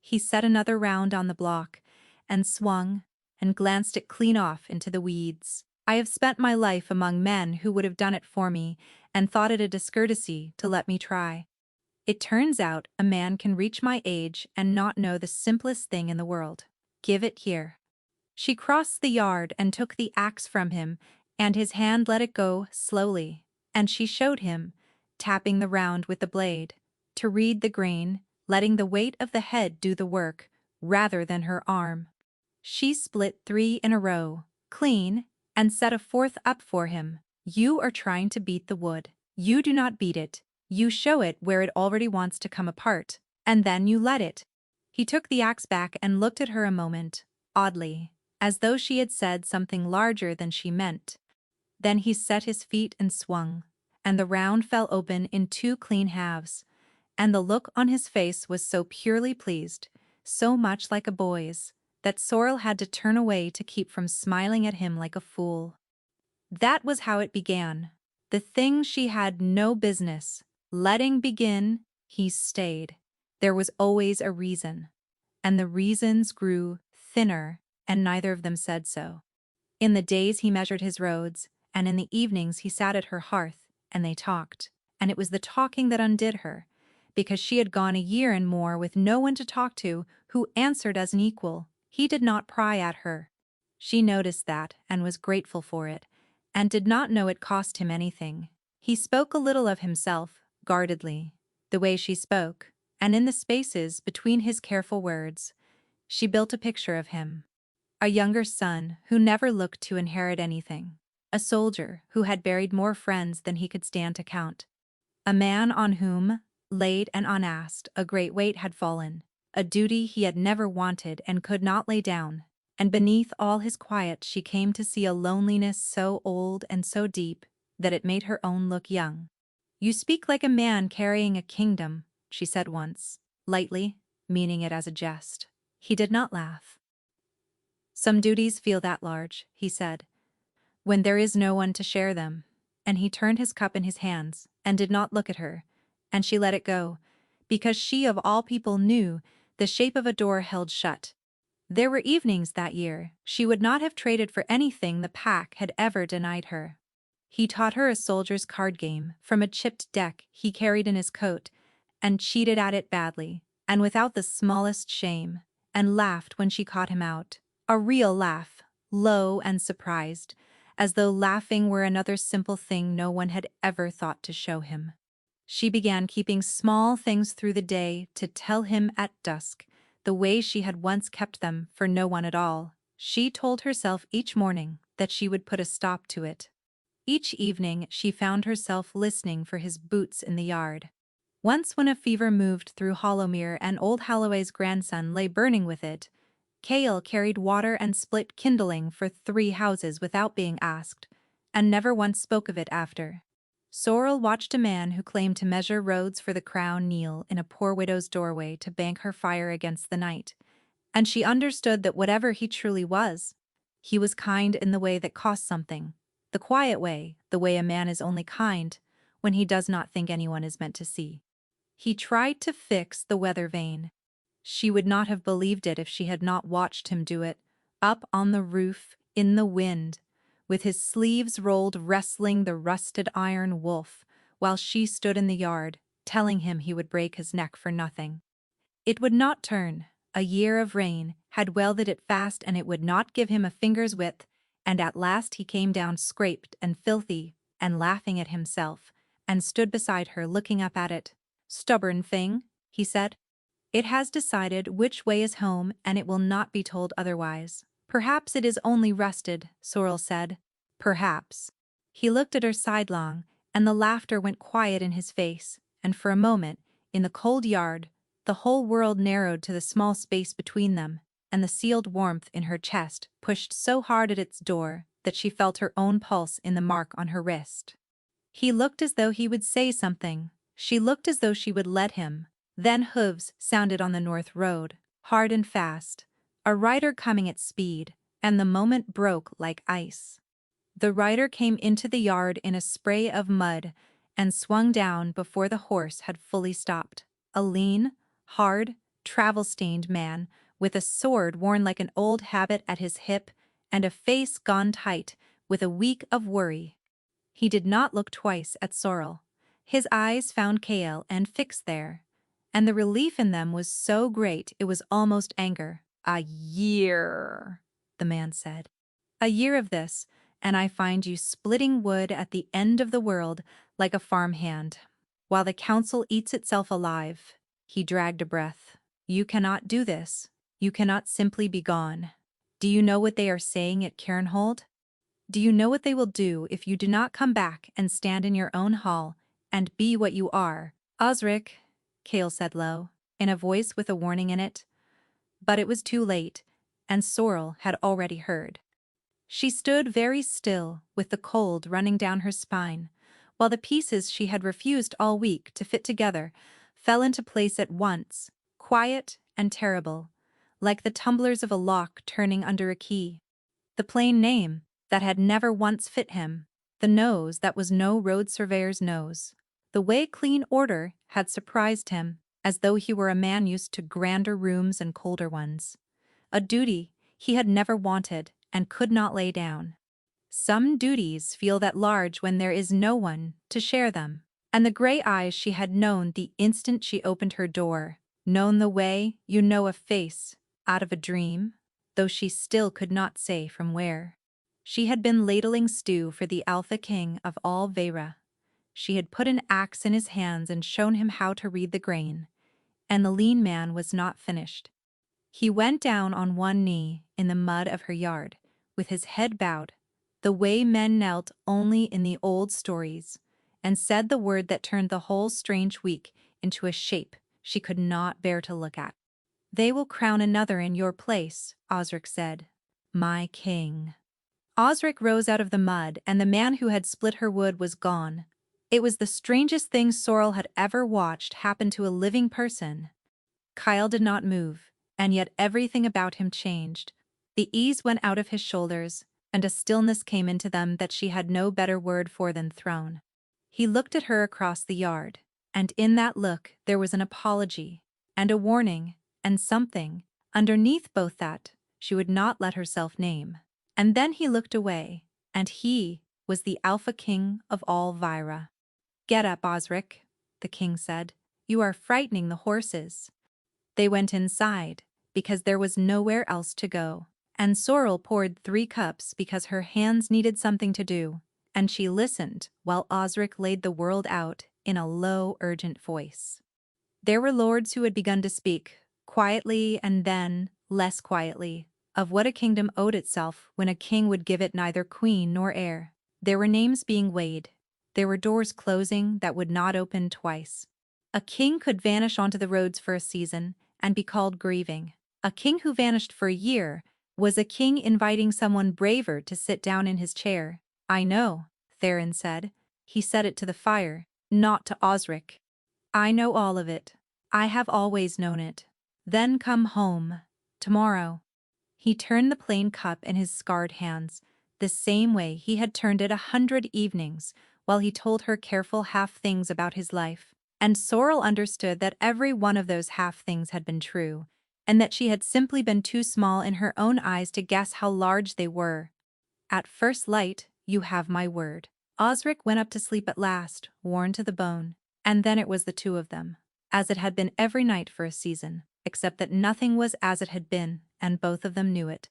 He set another round on the block, and swung, and glanced it clean off into the weeds. "I have spent my life among men who would have done it for me, and thought it a discourtesy to let me try. It turns out a man can reach my age and not know the simplest thing in the world. Give it here." She crossed the yard and took the axe from him, and his hand let it go slowly, and she showed him, tapping the round with the blade, to read the grain, letting the weight of the head do the work, rather than her arm. She split 3 in a row, clean, and set a 4th up for him. "You are trying to beat the wood. You do not beat it, you show it where it already wants to come apart, and then you let it." He took the axe back and looked at her a moment, oddly, as though she had said something larger than she meant. Then he set his feet and swung, and the round fell open in 2 clean halves, and the look on his face was so purely pleased, so much like a boy's, that Sorrel had to turn away to keep from smiling at him like a fool. That was how it began. The thing she had no business letting begin, he stayed. There was always a reason, and the reasons grew thinner, and neither of them said so. In the days he measured his roads, and in the evenings he sat at her hearth, and they talked, and it was the talking that undid her, because she had gone a year and more with no one to talk to who answered as an equal. He did not pry at her. She noticed that and was grateful for it, and did not know it cost him anything. He spoke a little of himself, guardedly, the way she spoke, and in the spaces between his careful words, she built a picture of him. A younger son who never looked to inherit anything. A soldier who had buried more friends than he could stand to count. A man on whom, late and unasked, a great weight had fallen, a duty he had never wanted and could not lay down, and beneath all his quiet she came to see a loneliness so old and so deep that it made her own look young. "You speak like a man carrying a kingdom," she said once, lightly, meaning it as a jest. He did not laugh. "Some duties feel that large," he said, "when there is no one to share them," and he turned his cup in his hands and did not look at her, and she let it go, because she of all people knew the shape of a door held shut. There were evenings that year she would not have traded for anything the pack had ever denied her. He taught her a soldier's card game from a chipped deck he carried in his coat, and cheated at it badly, and without the smallest shame, and laughed when she caught him out. A real laugh, low and surprised, as though laughing were another simple thing no one had ever thought to show him. She began keeping small things through the day to tell him at dusk, the way she had once kept them for no one at all. She told herself each morning that she would put a stop to it. Each evening she found herself listening for his boots in the yard. Once when a fever moved through Hollowmere and old Holloway's grandson lay burning with it, Cale carried water and split kindling for 3 houses without being asked, and never once spoke of it after. Sorrel watched a man who claimed to measure roads for the crown kneel in a poor widow's doorway to bank her fire against the night, and she understood that whatever he truly was, he was kind in the way that costs something, the quiet way, the way a man is only kind when he does not think anyone is meant to see. He tried to fix the weather vane. She would not have believed it if she had not watched him do it, up on the roof, in the wind, with his sleeves rolled wrestling the rusted iron wolf, while she stood in the yard, telling him he would break his neck for nothing. It would not turn. A year of rain had welded it fast, and it would not give him a finger's width, and at last he came down scraped and filthy, and laughing at himself, and stood beside her looking up at it. "Stubborn thing," he said. "It has decided which way is home, and it will not be told otherwise." "Perhaps it is only rusted," Sorrel said. "Perhaps." He looked at her sidelong, and the laughter went quiet in his face, and for a moment, in the cold yard, the whole world narrowed to the small space between them, and the sealed warmth in her chest pushed so hard at its door that she felt her own pulse in the mark on her wrist. He looked as though he would say something. She looked as though she would let him. Then hooves sounded on the north road, hard and fast, a rider coming at speed, and the moment broke like ice. The rider came into the yard in a spray of mud and swung down before the horse had fully stopped. A lean, hard, travel-stained man, with a sword worn like an old habit at his hip and a face gone tight with a week of worry. He did not look twice at Sorrel. His eyes found Cale and fixed there, and the relief in them was so great it was almost anger. "A year," the man said. "A year of this, and I find you splitting wood at the end of the world like a farmhand, while the council eats itself alive." He dragged a breath. "You cannot do this. You cannot simply be gone. Do you know what they are saying at Cairnhold? Do you know what they will do if you do not come back and stand in your own hall and be what you are?" "Osric," Cale said low, in a voice with a warning in it. But it was too late, and Sorrel had already heard. She stood very still, with the cold running down her spine, while the pieces she had refused all week to fit together fell into place at once, quiet and terrible, like the tumblers of a lock turning under a key. The plain name that had never once fit him, the nose that was no road surveyor's nose. The way clean order had surprised him, as though he were a man used to grander rooms and colder ones. A duty he had never wanted and could not lay down. Some duties feel that large when there is no one to share them. And the gray eyes she had known the instant she opened her door, known the way you know a face out of a dream, though she still could not say from where. She had been ladling stew for the Alpha King of all Vera. She had put an axe in his hands and shown him how to read the grain, and the lean man was not finished. He went down on one knee in the mud of her yard, with his head bowed, the way men knelt only in the old stories, and said the word that turned the whole strange week into a shape she could not bear to look at. "They will crown another in your place," Osric said. "My king." Osric rose out of the mud, and the man who had split her wood was gone. It was the strangest thing Sorrel had ever watched happen to a living person. Kyle did not move, and yet everything about him changed. The ease went out of his shoulders, and a stillness came into them that she had no better word for than throne. He looked at her across the yard, and in that look there was an apology, and a warning, and something, underneath both that, she would not let herself name. And then he looked away, and he was the Alpha King of all Vira. "Get up, Osric," the king said. You are frightening the horses." They went inside, because there was nowhere else to go. And Sorrel poured 3 cups because her hands needed something to do, and she listened while Osric laid the world out in a low, urgent voice. There were lords who had begun to speak, quietly and then, less quietly, of what a kingdom owed itself when a king would give it neither queen nor heir. There were names being weighed. There were doors closing that would not open twice. A king could vanish onto the roads for a season and be called grieving. A king who vanished for a year was a king inviting someone braver to sit down in his chair. "I know," Theron said. He said it to the fire, not to Osric. "I know all of it. I have always known it. Then come home. Tomorrow." He turned the plain cup in his scarred hands, the same way he had turned it 100 evenings, while he told her careful half-things about his life. And Sorrel understood that every one of those half-things had been true, and that she had simply been too small in her own eyes to guess how large they were. "At first light, you have my word." Osric went up to sleep at last, worn to the bone, and then it was the two of them, as it had been every night for a season, except that nothing was as it had been, and both of them knew it.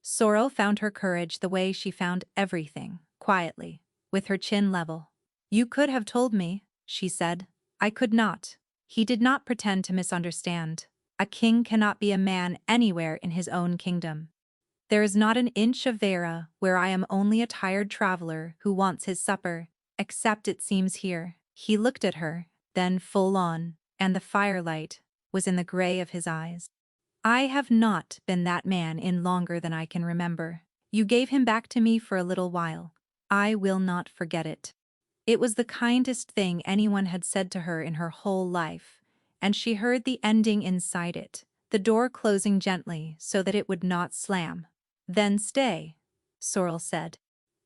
Sorrel found her courage the way she found everything, quietly, with her chin level. "You could have told me," she said. "I could not." He did not pretend to misunderstand. A king cannot be a man anywhere in his own kingdom. "There is not an inch of Vera where I am only a tired traveler who wants his supper, except it seems here." He looked at her, then full on, and the firelight was in the gray of his eyes. "I have not been that man in longer than I can remember. You gave him back to me for a little while. I will not forget it." It was the kindest thing anyone had said to her in her whole life, and she heard the ending inside it, the door closing gently so that it would not slam. "Then stay," Sorrel said.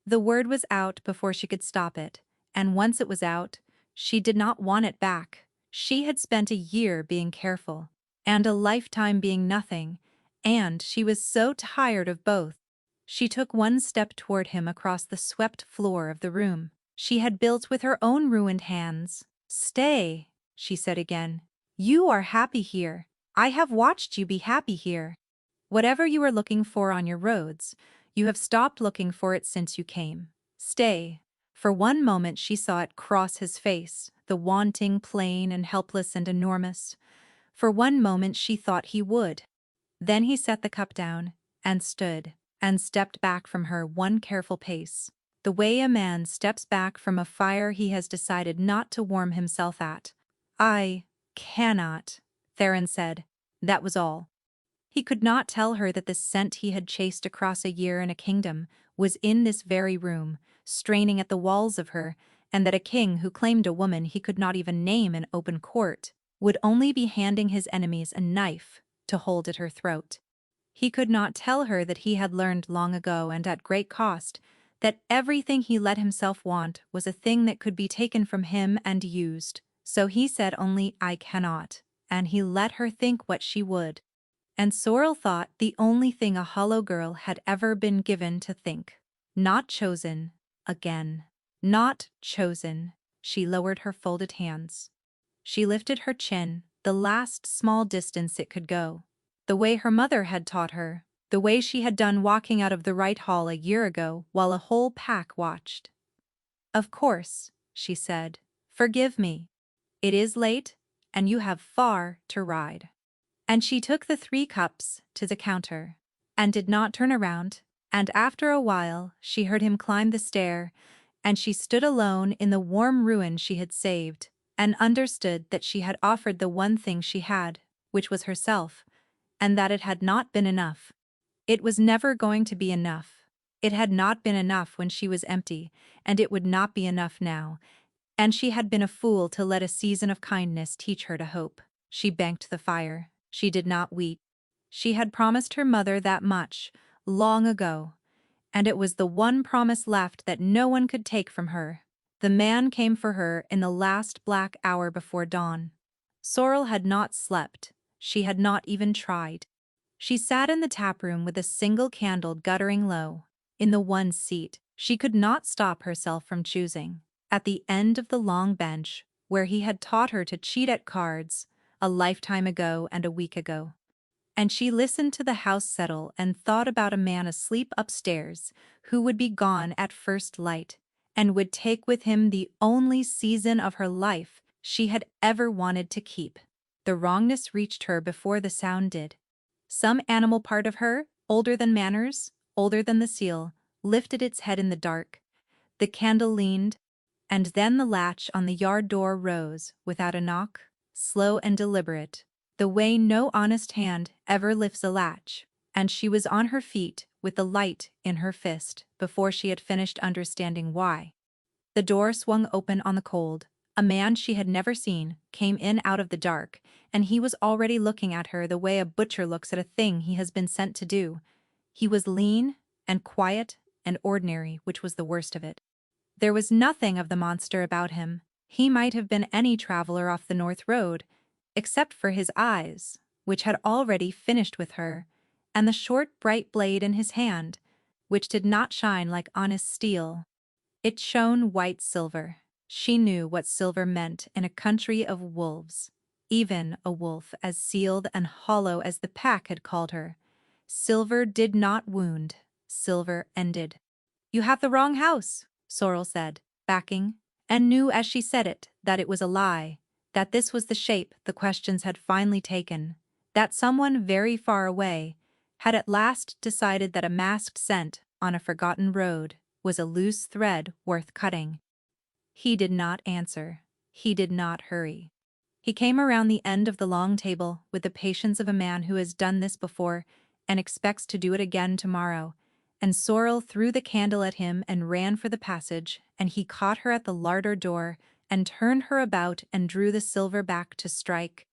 The word was out before she could stop it, and once it was out, she did not want it back. She had spent a year being careful, and a lifetime being nothing, and she was so tired of both. She took one step toward him across the swept floor of the room she had built with her own ruined hands. "Stay," she said again. "You are happy here. I have watched you be happy here. Whatever you were looking for on your roads, you have stopped looking for it since you came. Stay." For one moment she saw it cross his face, the wanting, plain and helpless and enormous. For one moment she thought he would. Then he set the cup down, and stood, and stepped back from her one careful pace, the way a man steps back from a fire he has decided not to warm himself at. "I cannot," Theron said. That was all. He could not tell her that the scent he had chased across a year in a kingdom was in this very room, straining at the walls of her, and that a king who claimed a woman he could not even name in open court would only be handing his enemies a knife to hold at her throat. He could not tell her that he had learned long ago and at great cost that everything he let himself want was a thing that could be taken from him and used. So he said only "I cannot," and he let her think what she would. And Sorrel thought the only thing a hollow girl had ever been given to think. Not chosen, again. Not chosen. She lowered her folded hands. She lifted her chin, the last small distance it could go. The way her mother had taught her, the way she had done walking out of the right hall a year ago while a whole pack watched. "Of course," she said. "Forgive me. It is late, and you have far to ride." And she took the 3 cups to the counter, and did not turn around, and after a while she heard him climb the stair, and she stood alone in the warm ruin she had saved, and understood that she had offered the one thing she had, which was herself, and that it had not been enough. It was never going to be enough. It had not been enough when she was empty, and it would not be enough now, and she had been a fool to let a season of kindness teach her to hope. She banked the fire. She did not weep. She had promised her mother that much, long ago, and it was the one promise left that no one could take from her. The man came for her in the last black hour before dawn. Sorrel had not slept. She had not even tried. She sat in the taproom with a single candle guttering low, in the one seat she could not stop herself from choosing, at the end of the long bench, where he had taught her to cheat at cards, a lifetime ago and a week ago. And she listened to the house settle and thought about a man asleep upstairs who would be gone at first light and would take with him the only season of her life she had ever wanted to keep. The wrongness reached her before the sound did. Some animal part of her, older than manners, older than the seal, lifted its head in the dark. The candle leaned, and then the latch on the yard door rose without a knock, slow and deliberate, the way no honest hand ever lifts a latch, and she was on her feet with the light in her fist before she had finished understanding why. The door swung open on the cold. A man she had never seen came in out of the dark, and he was already looking at her the way a butcher looks at a thing he has been sent to do. He was lean and quiet and ordinary, which was the worst of it. There was nothing of the monster about him. He might have been any traveler off the North Road, except for his eyes, which had already finished with her, and the short bright blade in his hand, which did not shine like honest steel. It shone white silver. She knew what silver meant in a country of wolves. Even a wolf as sealed and hollow as the pack had called her. Silver did not wound. Silver ended. "You have the wrong house," Sorrel said, backing, and knew as she said it that it was a lie, that this was the shape the questions had finally taken, that someone very far away had at last decided that a masked scent on a forgotten road was a loose thread worth cutting. He did not answer. He did not hurry. He came around the end of the long table with the patience of a man who has done this before and expects to do it again tomorrow, and Sorrel threw the candle at him and ran for the passage, and he caught her at the larder door and turned her about and drew the silver back to strike.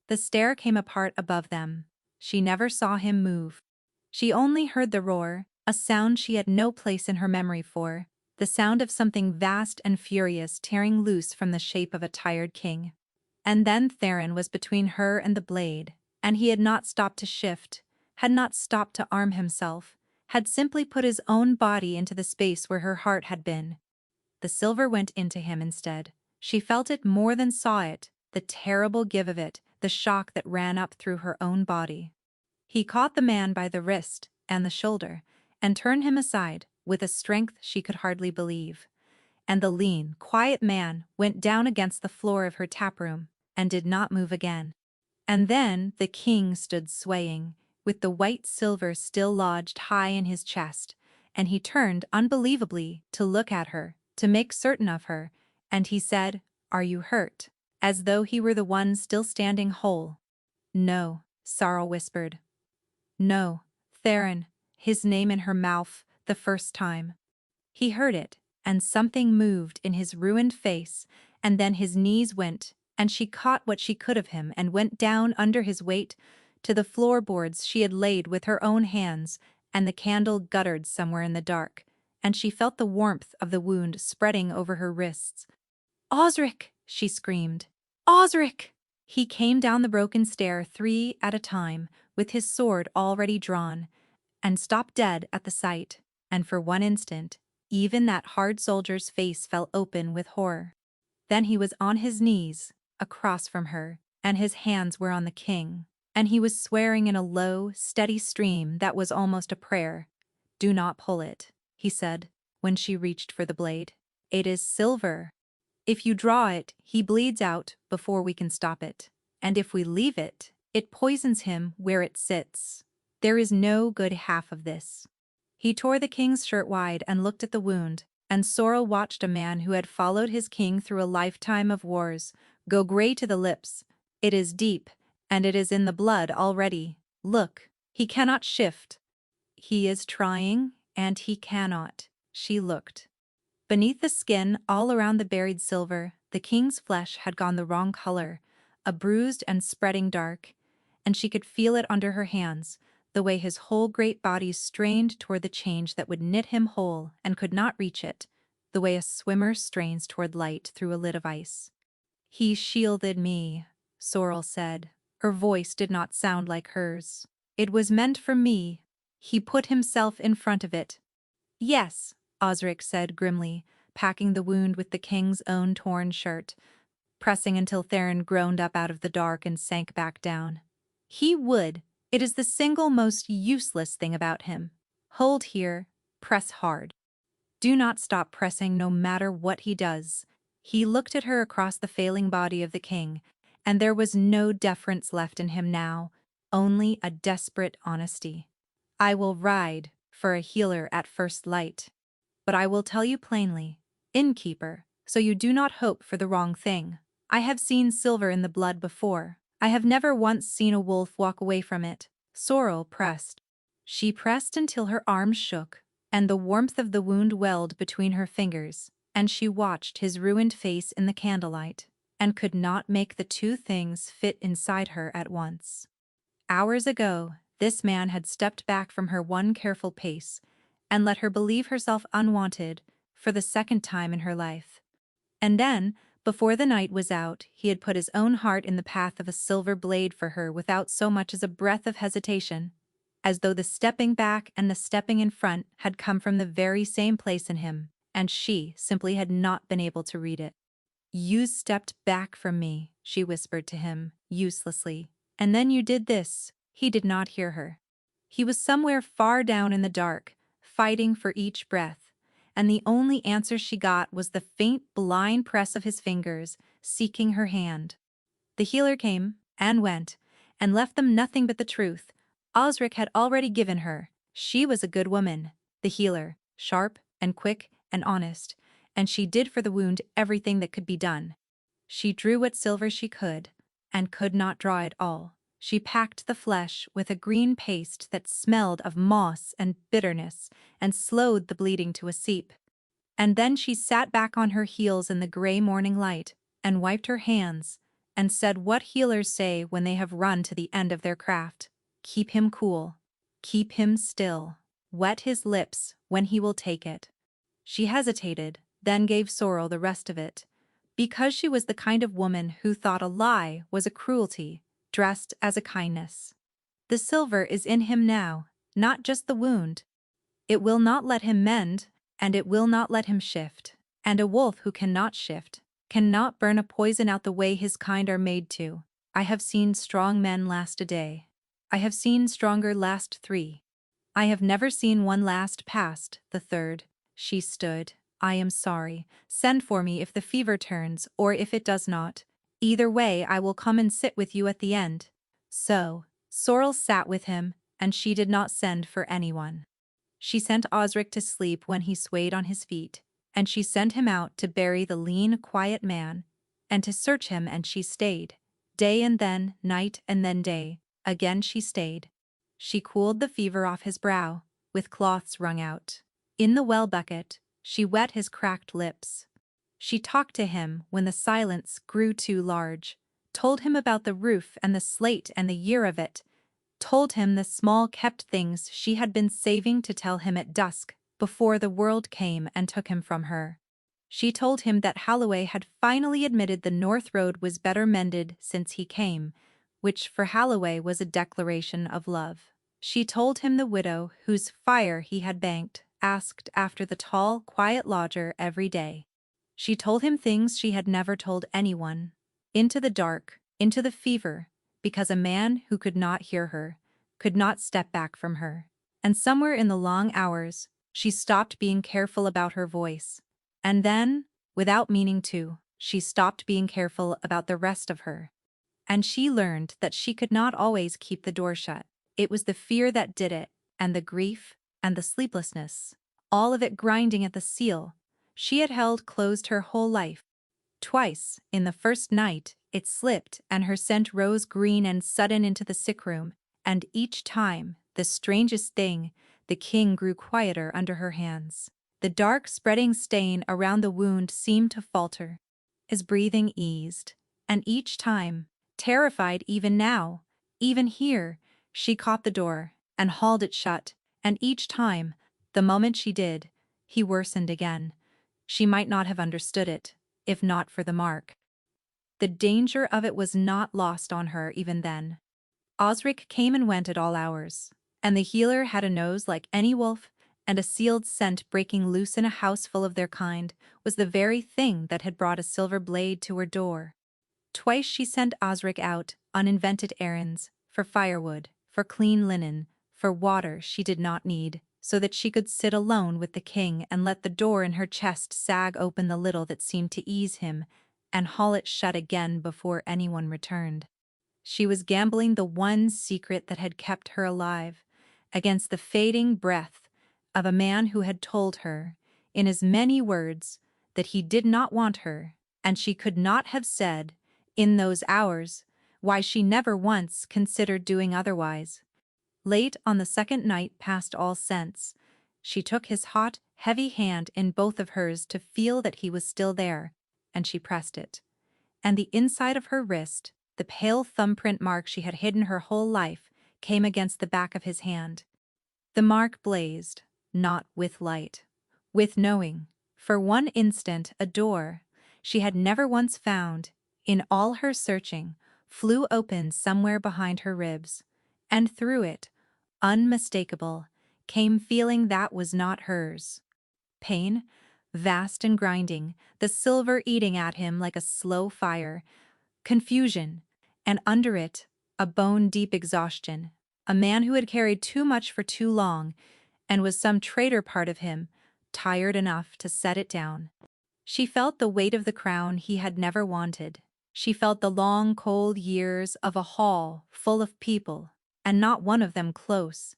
The stair came apart above them. She never saw him move. She only heard the roar, a sound she had no place in her memory for, the sound of something vast and furious tearing loose from the shape of a tired king. And then Theron was between her and the blade, and he had not stopped to shift, had not stopped to arm himself, had simply put his own body into the space where her heart had been. The silver went into him instead. She felt it more than saw it, the terrible give of it, the shock that ran up through her own body. He caught the man by the wrist and the shoulder, and turned him aside with a strength she could hardly believe. And the lean, quiet man went down against the floor of her taproom and did not move again. And then the king stood swaying, with the white silver still lodged high in his chest, and he turned unbelievably to look at her, to make certain of her, and he said, "Are you hurt?" as though he were the one still standing whole. "No," Sorrel whispered. "No, Theron," his name in her mouth, the first time. He heard it, and something moved in his ruined face, and then his knees went, and she caught what she could of him and went down under his weight to the floorboards she had laid with her own hands, and the candle guttered somewhere in the dark, and she felt the warmth of the wound spreading over her wrists. "Osric!" she screamed. "Osric!" He came down the broken stair 3 at a time, with his sword already drawn, and stopped dead at the sight, and for one instant, even that hard soldier's face fell open with horror. Then he was on his knees, across from her, and his hands were on the king, and he was swearing in a low, steady stream that was almost a prayer. "Do not pull it," he said, when she reached for the blade. "It is silver. If you draw it, he bleeds out before we can stop it, and if we leave it, it poisons him where it sits. There is no good half of this." He tore the king's shirt wide and looked at the wound, and Sorrel watched a man who had followed his king through a lifetime of wars go gray to the lips. "It is deep, and it is in the blood already. Look, he cannot shift." "He is trying, and he cannot." She looked. Beneath the skin, all around the buried silver, the king's flesh had gone the wrong color, a bruised and spreading dark, and she could feel it under her hands, the way his whole great body strained toward the change that would knit him whole and could not reach it, the way a swimmer strains toward light through a lid of ice. "He shielded me," Sorrel said. Her voice did not sound like hers. "It was meant for me. He put himself in front of it." "Yes," Osric said grimly, packing the wound with the king's own torn shirt. pressing until Theron groaned up out of the dark and sank back down. He would. It is the single most useless thing about him. Hold here, press hard. Do not stop pressing no matter what he does. He looked at her across the failing body of the king, and there was no deference left in him now, only a desperate honesty. I will ride for a healer at first light. But I will tell you plainly, innkeeper, so you do not hope for the wrong thing. I have seen silver in the blood before. I have never once seen a wolf walk away from it. Sorrel pressed. She pressed until her arms shook, and the warmth of the wound welled between her fingers, and she watched his ruined face in the candlelight, and could not make the two things fit inside her at once. Hours ago, this man had stepped back from her one careful pace, and let her believe herself unwanted for the second time in her life. And then, before the night was out, he had put his own heart in the path of a silver blade for her without so much as a breath of hesitation, as though the stepping back and the stepping in front had come from the very same place in him, and she simply had not been able to read it. You stepped back from me, she whispered to him, uselessly, and then you did this. He did not hear her. He was somewhere far down in the dark, fighting for each breath, and the only answer she got was the faint, blind press of his fingers, seeking her hand. The healer came, and went, and left them nothing but the truth. Osric had already given her. She was a good woman, the healer, sharp and quick and honest, and she did for the wound everything that could be done. She drew what silver she could, and could not draw it all. She packed the flesh with a green paste that smelled of moss and bitterness, and slowed the bleeding to a seep. And then she sat back on her heels in the gray morning light, and wiped her hands, and said what healers say when they have run to the end of their craft. Keep him cool. Keep him still. Wet his lips when he will take it. She hesitated, then gave Sorrel the rest of it, because she was the kind of woman who thought a lie was a cruelty, dressed as a kindness. The silver is in him now, not just the wound. It will not let him mend, and it will not let him shift. And a wolf who cannot shift, cannot burn a poison out the way his kind are made to. I have seen strong men last a day. I have seen stronger last 3. I have never seen one last past the 3rd. She stood. I am sorry. Send for me if the fever turns, or if it does not. Either way I will come and sit with you at the end. So, Sorrel sat with him, and she did not send for anyone. She sent Osric to sleep when he swayed on his feet, and she sent him out to bury the lean, quiet man, and to search him, and she stayed. Day and then night and then day, again she stayed. She cooled the fever off his brow, with cloths wrung out. In the well bucket, she wet his cracked lips. She talked to him when the silence grew too large, told him about the roof and the slate and the year of it, told him the small kept things she had been saving to tell him at dusk before the world came and took him from her. She told him that Holloway had finally admitted the North Road was better mended since he came, which for Holloway was a declaration of love. She told him the widow whose fire he had banked asked after the tall, quiet lodger every day. She told him things she had never told anyone. Into the dark, into the fever, because a man who could not hear her, could not step back from her. And somewhere in the long hours, she stopped being careful about her voice. And then, without meaning to, she stopped being careful about the rest of her. And she learned that she could not always keep the door shut. It was the fear that did it, and the grief, and the sleeplessness, all of it grinding at the seal she had held closed her whole life. Twice, in the first night, it slipped and her scent rose green and sudden into the sick room, and each time, the strangest thing, the king grew quieter under her hands. The dark spreading stain around the wound seemed to falter. His breathing eased, and each time, terrified even now, even here, she caught the door and hauled it shut, and each time, the moment she did, he worsened again. She might not have understood it, if not for the mark. The danger of it was not lost on her even then. Osric came and went at all hours, and the healer had a nose like any wolf, and a sealed scent breaking loose in a house full of their kind was the very thing that had brought a silver blade to her door. Twice she sent Osric out on invented errands, for firewood, for clean linen, for water she did not need, so that she could sit alone with the king and let the door in her chest sag open the little that seemed to ease him, and haul it shut again before anyone returned. She was gambling the one secret that had kept her alive, against the fading breath of a man who had told her, in as many words, that he did not want her, and she could not have said, in those hours, why she never once considered doing otherwise. Late on the second night past all sense, she took his hot, heavy hand in both of hers to feel that he was still there, and she pressed it. And the inside of her wrist, the pale thumbprint mark she had hidden her whole life, came against the back of his hand. The mark blazed, not with light, with knowing. For one instant a door she had never once found, in all her searching, flew open somewhere behind her ribs, and through it, unmistakable, came feeling that was not hers. Pain, vast and grinding, the silver eating at him like a slow fire, confusion, and under it, a bone-deep exhaustion, a man who had carried too much for too long, and was some traitor part of him, tired enough to set it down. She felt the weight of the crown he had never wanted. She felt the long, cold years of a hall full of people, and not one of them close.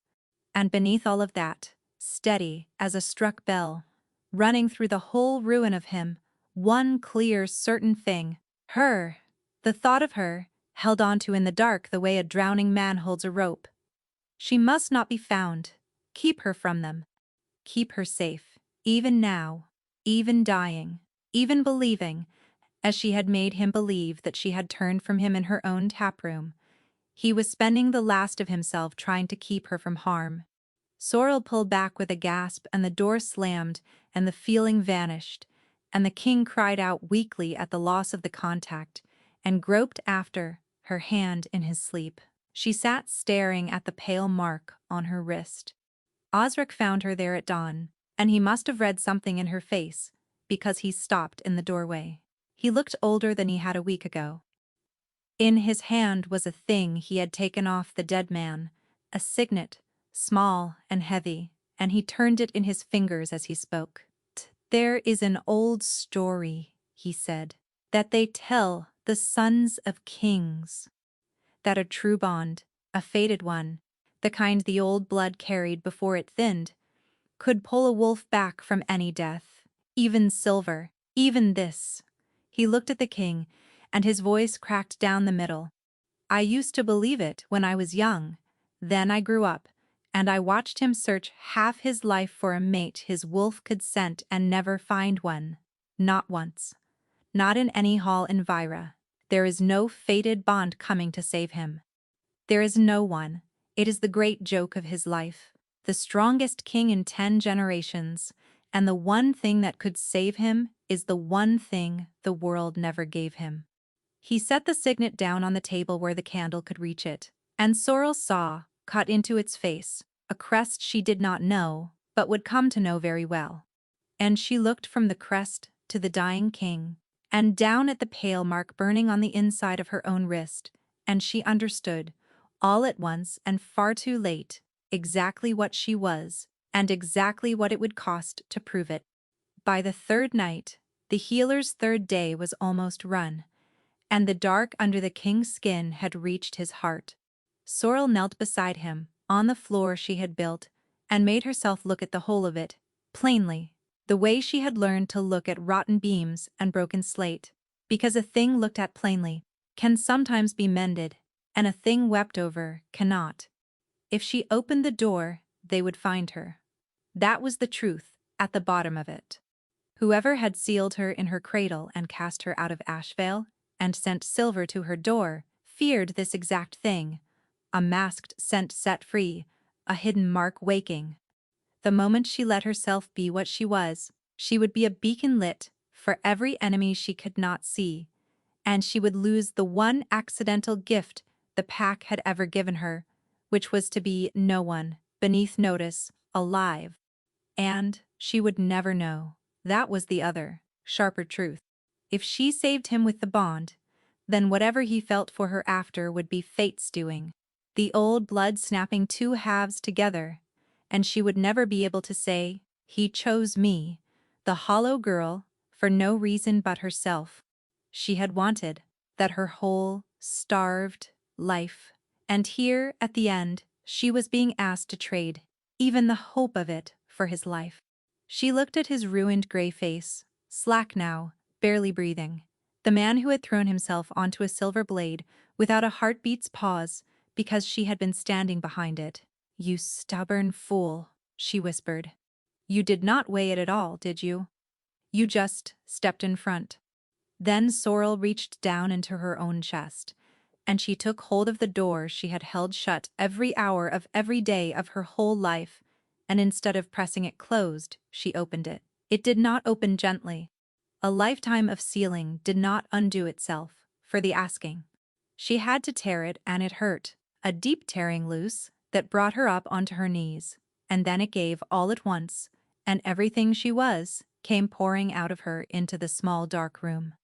And beneath all of that, steady as a struck bell, running through the whole ruin of him, one clear, certain thing, her, the thought of her, held on to in the dark the way a drowning man holds a rope. She must not be found. Keep her from them. Keep her safe, even now, even dying, even believing, as she had made him believe that she had turned from him in her own taproom. He was spending the last of himself trying to keep her from harm. Sorrel pulled back with a gasp, and the door slammed, and the feeling vanished, and the king cried out weakly at the loss of the contact, and groped after her hand in his sleep. She sat staring at the pale mark on her wrist. Osric found her there at dawn, and he must have read something in her face, because he stopped in the doorway. He looked older than he had a week ago. In his hand was a thing he had taken off the dead man, a signet, small and heavy, and he turned it in his fingers as he spoke. "There is an old story," he said, "that they tell the sons of kings, that a true bond, a fated one, the kind the old blood carried before it thinned, could pull a wolf back from any death, even silver, even this." He looked at the king, and his voice cracked down the middle. "I used to believe it when I was young. Then I grew up, and I watched him search half his life for a mate his wolf could scent and never find one. Not once. Not in any hall in Vira. There is no fated bond coming to save him. There is no one. It is the great joke of his life. The strongest king in 10 generations, and the one thing that could save him is the one thing the world never gave him." He set the signet down on the table where the candle could reach it, and Sorrel saw, cut into its face, a crest she did not know, but would come to know very well. And she looked from the crest to the dying king, and down at the pale mark burning on the inside of her own wrist, and she understood, all at once and far too late, exactly what she was, and exactly what it would cost to prove it. By the third night, the healer's third day was almost run, and the dark under the king's skin had reached his heart. Sorrel knelt beside him, on the floor she had built, and made herself look at the whole of it, plainly, the way she had learned to look at rotten beams and broken slate, because a thing looked at plainly can sometimes be mended, and a thing wept over cannot. If she opened the door, they would find her. That was the truth, at the bottom of it. Whoever had sealed her in her cradle and cast her out of Ashvale, and sent silver to her door, feared this exact thing, a masked scent set free, a hidden mark waking. The moment she let herself be what she was, she would be a beacon lit for every enemy she could not see, and she would lose the one accidental gift the pack had ever given her, which was to be no one, beneath notice, alive. And she would never know. That was the other, sharper truth. If she saved him with the bond, then whatever he felt for her after would be fate's doing. The old blood snapping two halves together, and she would never be able to say, "He chose me," the hollow girl, for no reason but herself. She had wanted that her whole, starved life, and here, at the end, she was being asked to trade even the hope of it for his life. She looked at his ruined gray face, slack now, barely breathing. The man who had thrown himself onto a silver blade without a heartbeat's pause because she had been standing behind it. "You stubborn fool," she whispered. "You did not weigh it at all, did you? You just stepped in front." Then Sorrel reached down into her own chest, and she took hold of the door she had held shut every hour of every day of her whole life, and instead of pressing it closed, she opened it. It did not open gently. A lifetime of sealing did not undo itself, for the asking. She had to tear it, and it hurt, a deep tearing loose that brought her up onto her knees, and then it gave all at once, and everything she was came pouring out of her into the small dark room.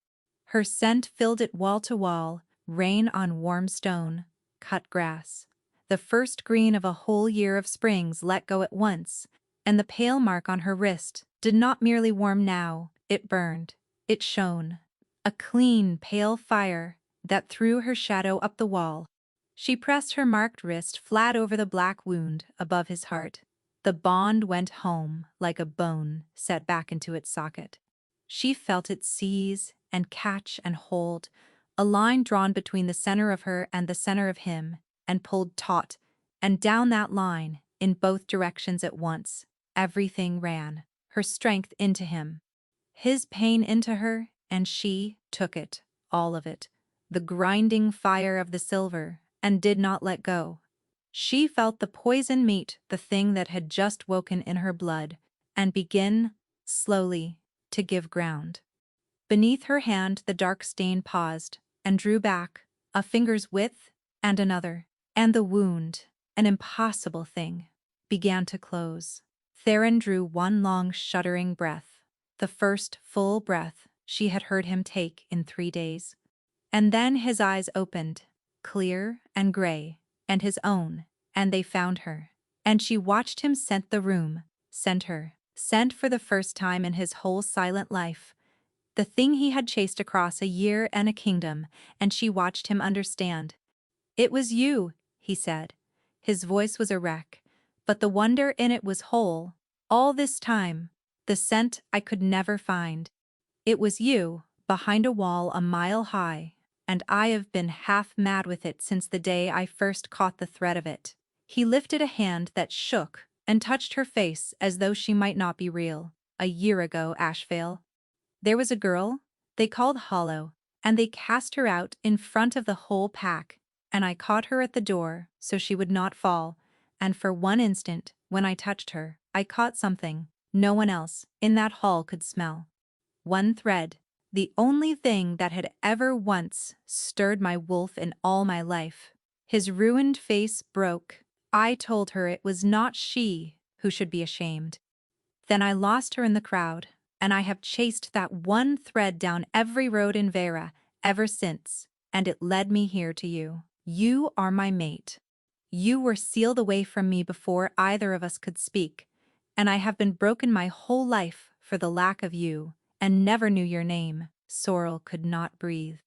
Her scent filled it wall to wall, rain on warm stone, cut grass. The first green of a whole year of springs let go at once, and the pale mark on her wrist did not merely warm now, it burned, it shone. A clean, pale fire that threw her shadow up the wall. She pressed her marked wrist flat over the black wound above his heart. The bond went home like a bone set back into its socket. She felt it seize and catch and hold, a line drawn between the center of her and the center of him, and pulled taut, and down that line, in both directions at once, everything ran, her strength into him, his pain into her, and she took it, all of it, the grinding fire of the silver, and did not let go. She felt the poison meet the thing that had just woken in her blood, and begin, slowly, to give ground. Beneath her hand the dark stain paused, and drew back, a finger's width, and another, and the wound, an impossible thing, began to close. Theron drew one long shuddering breath, the first full breath she had heard him take in 3 days. And then his eyes opened, clear and gray, and his own, and they found her. And she watched him scent the room, scent her, scent for the first time in his whole silent life, the thing he had chased across a year and a kingdom, and she watched him understand. "It was you," he said. His voice was a wreck, but the wonder in it was whole. "All this time, the scent I could never find. It was you, behind a wall a mile high, and I have been half mad with it since the day I first caught the thread of it." He lifted a hand that shook and touched her face as though she might not be real. "A year ago, Ashvale. There was a girl they called Hollow, and they cast her out in front of the whole pack, and I caught her at the door so she would not fall, and for one instant, when I touched her, I caught something no one else in that hall could smell. One thread, the only thing that had ever once stirred my wolf in all my life." His ruined face broke. "I told her it was not she who should be ashamed. Then I lost her in the crowd, and I have chased that one thread down every road in Vera ever since, and it led me here to you. You are my mate. You were sealed away from me before either of us could speak, and I have been broken my whole life for the lack of you, and never knew your name." Sorrel could not breathe.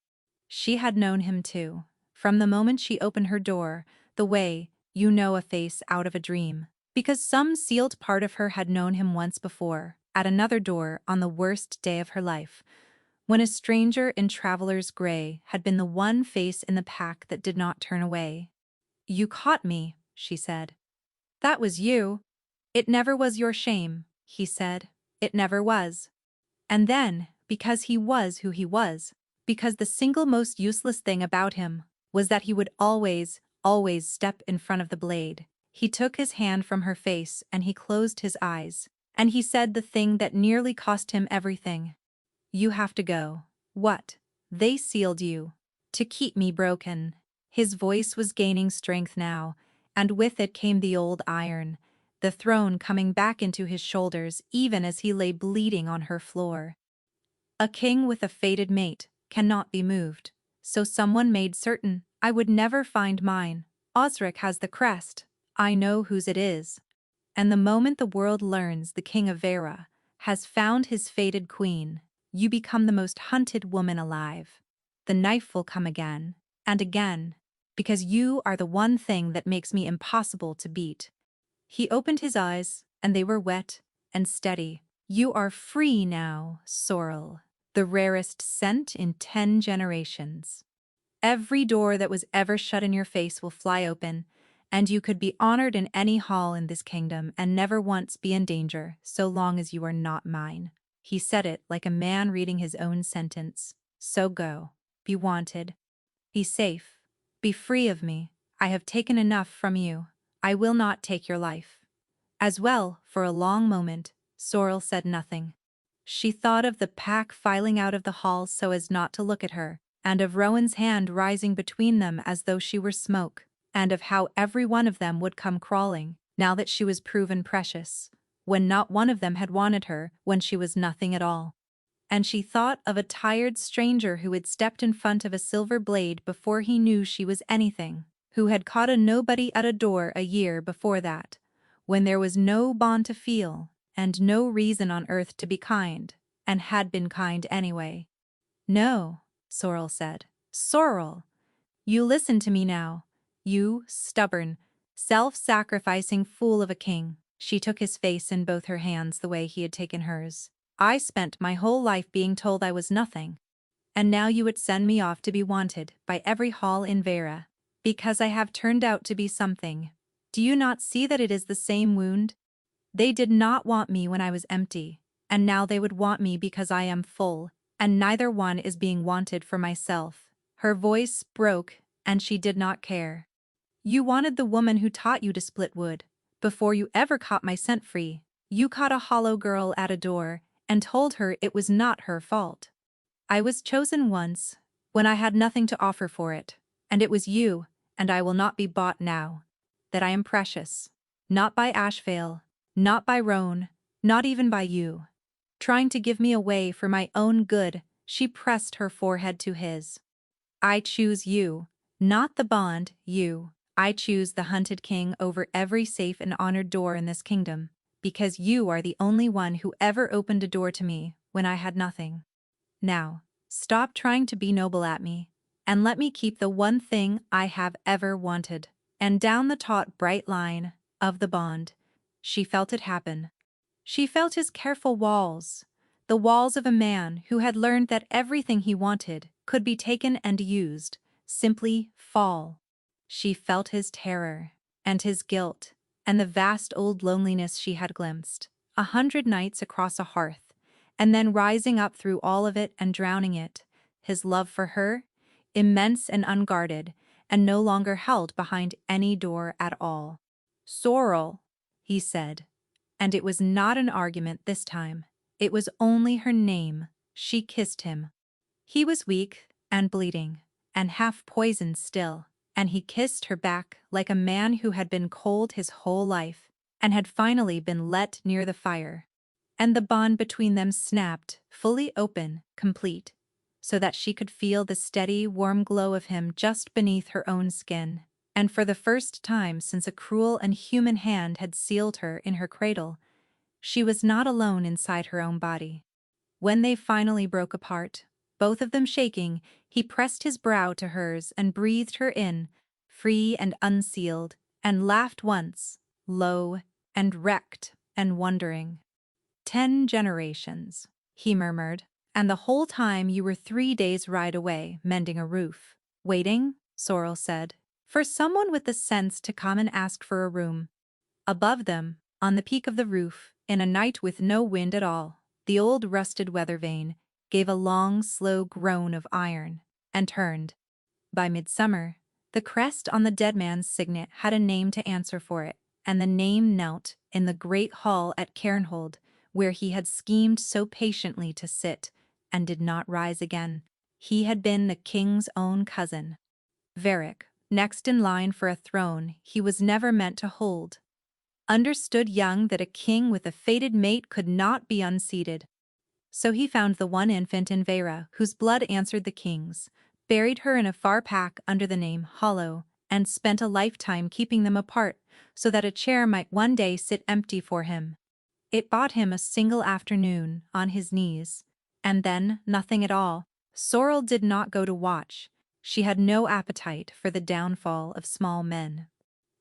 She had known him too, from the moment she opened her door, the way you know a face out of a dream, because some sealed part of her had known him once before, at another door on the worst day of her life, when a stranger in traveler's gray had been the one face in the pack that did not turn away. "You caught me," she said. "That was you." "It never was your shame," he said. "It never was." And then, because he was who he was, because the single most useless thing about him was that he would always, always step in front of the blade, he took his hand from her face and he closed his eyes, and he said the thing that nearly cost him everything. "You have to go." "What?" "They sealed you. To keep me broken." His voice was gaining strength now, and with it came the old iron, the throne coming back into his shoulders even as he lay bleeding on her floor. A king with a fated mate cannot be moved. so someone made certain I would never find mine. Osric has the crest. I know whose it is. And the moment the world learns the king of Vera has found his fated queen, you become the most hunted woman alive. The knife will come again, and again, because you are the one thing that makes me impossible to beat. He opened his eyes, and they were wet and steady. You are free now, sorrel, the rarest scent in 10 generations. Every door that was ever shut in your face will fly open, and you could be honored in any hall in this kingdom and never once be in danger so long as you are not mine. He said it like a man reading his own sentence. So go. Be wanted. Be safe. Be free of me. I have taken enough from you. I will not take your life. As well, for a long moment, Sorrel said nothing. She thought of the pack filing out of the hall so as not to look at her, and of Rowan's hand rising between them as though she were smoke, and of how every one of them would come crawling, now that she was proven precious, when not one of them had wanted her when she was nothing at all. And she thought of a tired stranger who had stepped in front of a silver blade before he knew she was anything, who had caught a nobody at a door a year before that, when there was no bond to feel, and no reason on earth to be kind, and had been kind anyway. No, Sorrel said. Sorrel, you listen to me now. You stubborn, self-sacrificing fool of a king. She took his face in both her hands the way he had taken hers. I spent my whole life being told I was nothing. And now you would send me off to be wanted by every hall in Vera, because I have turned out to be something. Do you not see that it is the same wound? They did not want me when I was empty, and now they would want me because I am full, and neither one is being wanted for myself. Her voice broke, and she did not care. You wanted the woman who taught you to split wood. Before you ever caught my scent free, you caught a hollow girl at a door and told her it was not her fault. I was chosen once, when I had nothing to offer for it, and it was you, and I will not be bought now. That I am precious. Not by Ashvale, not by Roan, not even by you. Trying to give me away for my own good, she pressed her forehead to his. I choose you, not the bond, you. I choose the hunted king over every safe and honored door in this kingdom, because you are the only one who ever opened a door to me when I had nothing. Now, stop trying to be noble at me, and let me keep the one thing I have ever wanted. And down the taut bright line of the bond, she felt it happen. She felt his careful walls, the walls of a man who had learned that everything he wanted could be taken and used, simply fall. She felt his terror, and his guilt, and the vast old loneliness she had glimpsed, 100 nights across a hearth, and then rising up through all of it and drowning it, his love for her, immense and unguarded, and no longer held behind any door at all. Sorrel, he said. And it was not an argument this time. It was only her name. She kissed him. He was weak and bleeding, and half poisoned still, and he kissed her back like a man who had been cold his whole life, and had finally been let near the fire. And the bond between them snapped, fully open, complete, so that she could feel the steady, warm glow of him just beneath her own skin. And for the first time since a cruel and human hand had sealed her in her cradle, she was not alone inside her own body. When they finally broke apart, both of them shaking, he pressed his brow to hers and breathed her in, free and unsealed, and laughed once, low and wrecked and wondering. 10 generations, he murmured, and the whole time you were 3 days' ride away, mending a roof. Waiting, Sorrel said, for someone with the sense to come and ask for a room. Above them, on the peak of the roof, in a night with no wind at all, the old rusted weather vane gave a long, slow groan of iron, and turned. By midsummer, the crest on the dead man's signet had a name to answer for it, and the name knelt in the great hall at Cairnhold, where he had schemed so patiently to sit, and did not rise again. He had been the king's own cousin. Varick, next in line for a throne he was never meant to hold, understood young that a king with a fated mate could not be unseated. So he found the one infant in Vera whose blood answered the king's, buried her in a far pack under the name Hollow, and spent a lifetime keeping them apart so that a chair might one day sit empty for him. It bought him a single afternoon on his knees, and then nothing at all. Sorrel did not go to watch. She had no appetite for the downfall of small men.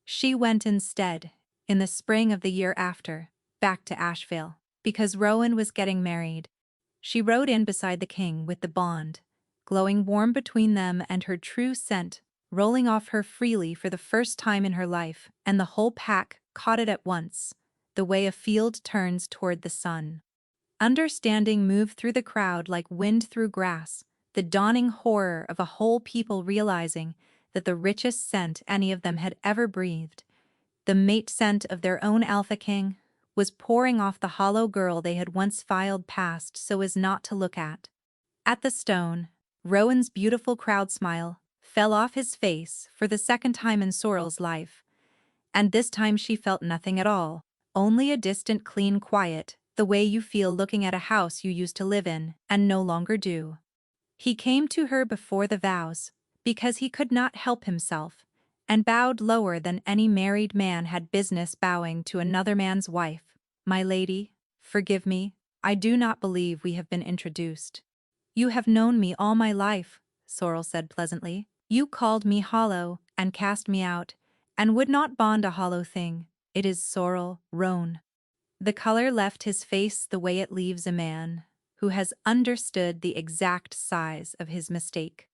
She went instead, in the spring of the year after, back to Asheville, because Rowan was getting married. She rode in beside the king with the bond, glowing warm between them and her true scent, rolling off her freely for the first time in her life, and the whole pack caught it at once, the way a field turns toward the sun. Understanding moved through the crowd like wind through grass, the dawning horror of a whole people realizing that the richest scent any of them had ever breathed, the mate scent of their own alpha king, was pouring off the hollow girl they had once filed past so as not to look at. At the stone, Rowan's beautiful crowd smile fell off his face for the second time in Sorrel's life, and this time she felt nothing at all, only a distant clean quiet, the way you feel looking at a house you used to live in and no longer do. He came to her before the vows, because he could not help himself, and bowed lower than any married man had business bowing to another man's wife. "My lady, forgive me, I do not believe we have been introduced." "You have known me all my life," Sorrel said pleasantly. "You called me hollow and cast me out, and would not bond a hollow thing. It is Sorrel Roan." The color left his face the way it leaves a man who has understood the exact size of his mistake.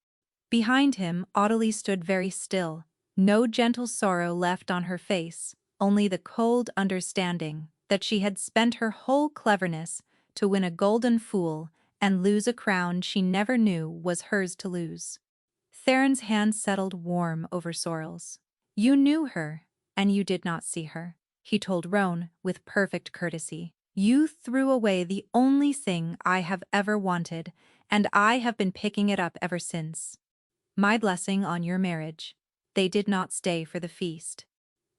Behind him, Audelie stood very still, no gentle sorrow left on her face, only the cold understanding that she had spent her whole cleverness to win a golden fool and lose a crown she never knew was hers to lose. Theron's hand settled warm over Sorrel's. "You knew her, and you did not see her," he told Roan with perfect courtesy. "You threw away the only thing I have ever wanted, and I have been picking it up ever since. My blessing on your marriage." They did not stay for the feast.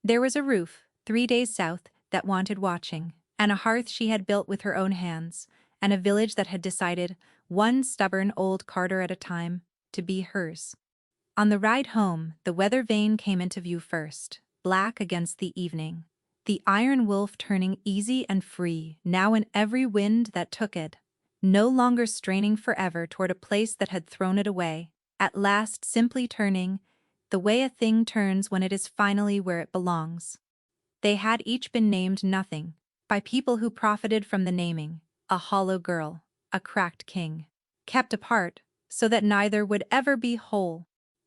There was a roof, 3 days south, that wanted watching, and a hearth she had built with her own hands, and a village that had decided, one stubborn old Carter at a time, to be hers. On the ride home, the weather vane came into view first, black against the evening, the iron wolf turning easy and free now in every wind that took it, no longer straining forever toward a place that had thrown it away, at last simply turning, the way a thing turns when it is finally where it belongs. They had each been named Nothing, by people who profited from the naming, a hollow girl, a cracked king, kept apart so that neither would ever be whole.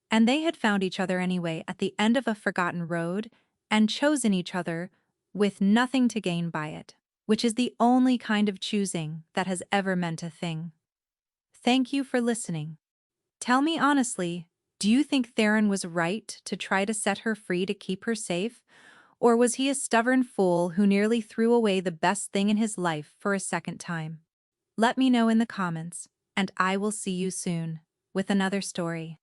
And they had found each other anyway at the end of a forgotten road and chosen each other with nothing to gain by it, which is the only kind of choosing that has ever meant a thing. Thank you for listening. Tell me honestly, do you think Theron was right to try to set her free to keep her safe? Or was he a stubborn fool who nearly threw away the best thing in his life for a second time? Let me know in the comments, and I will see you soon with another story.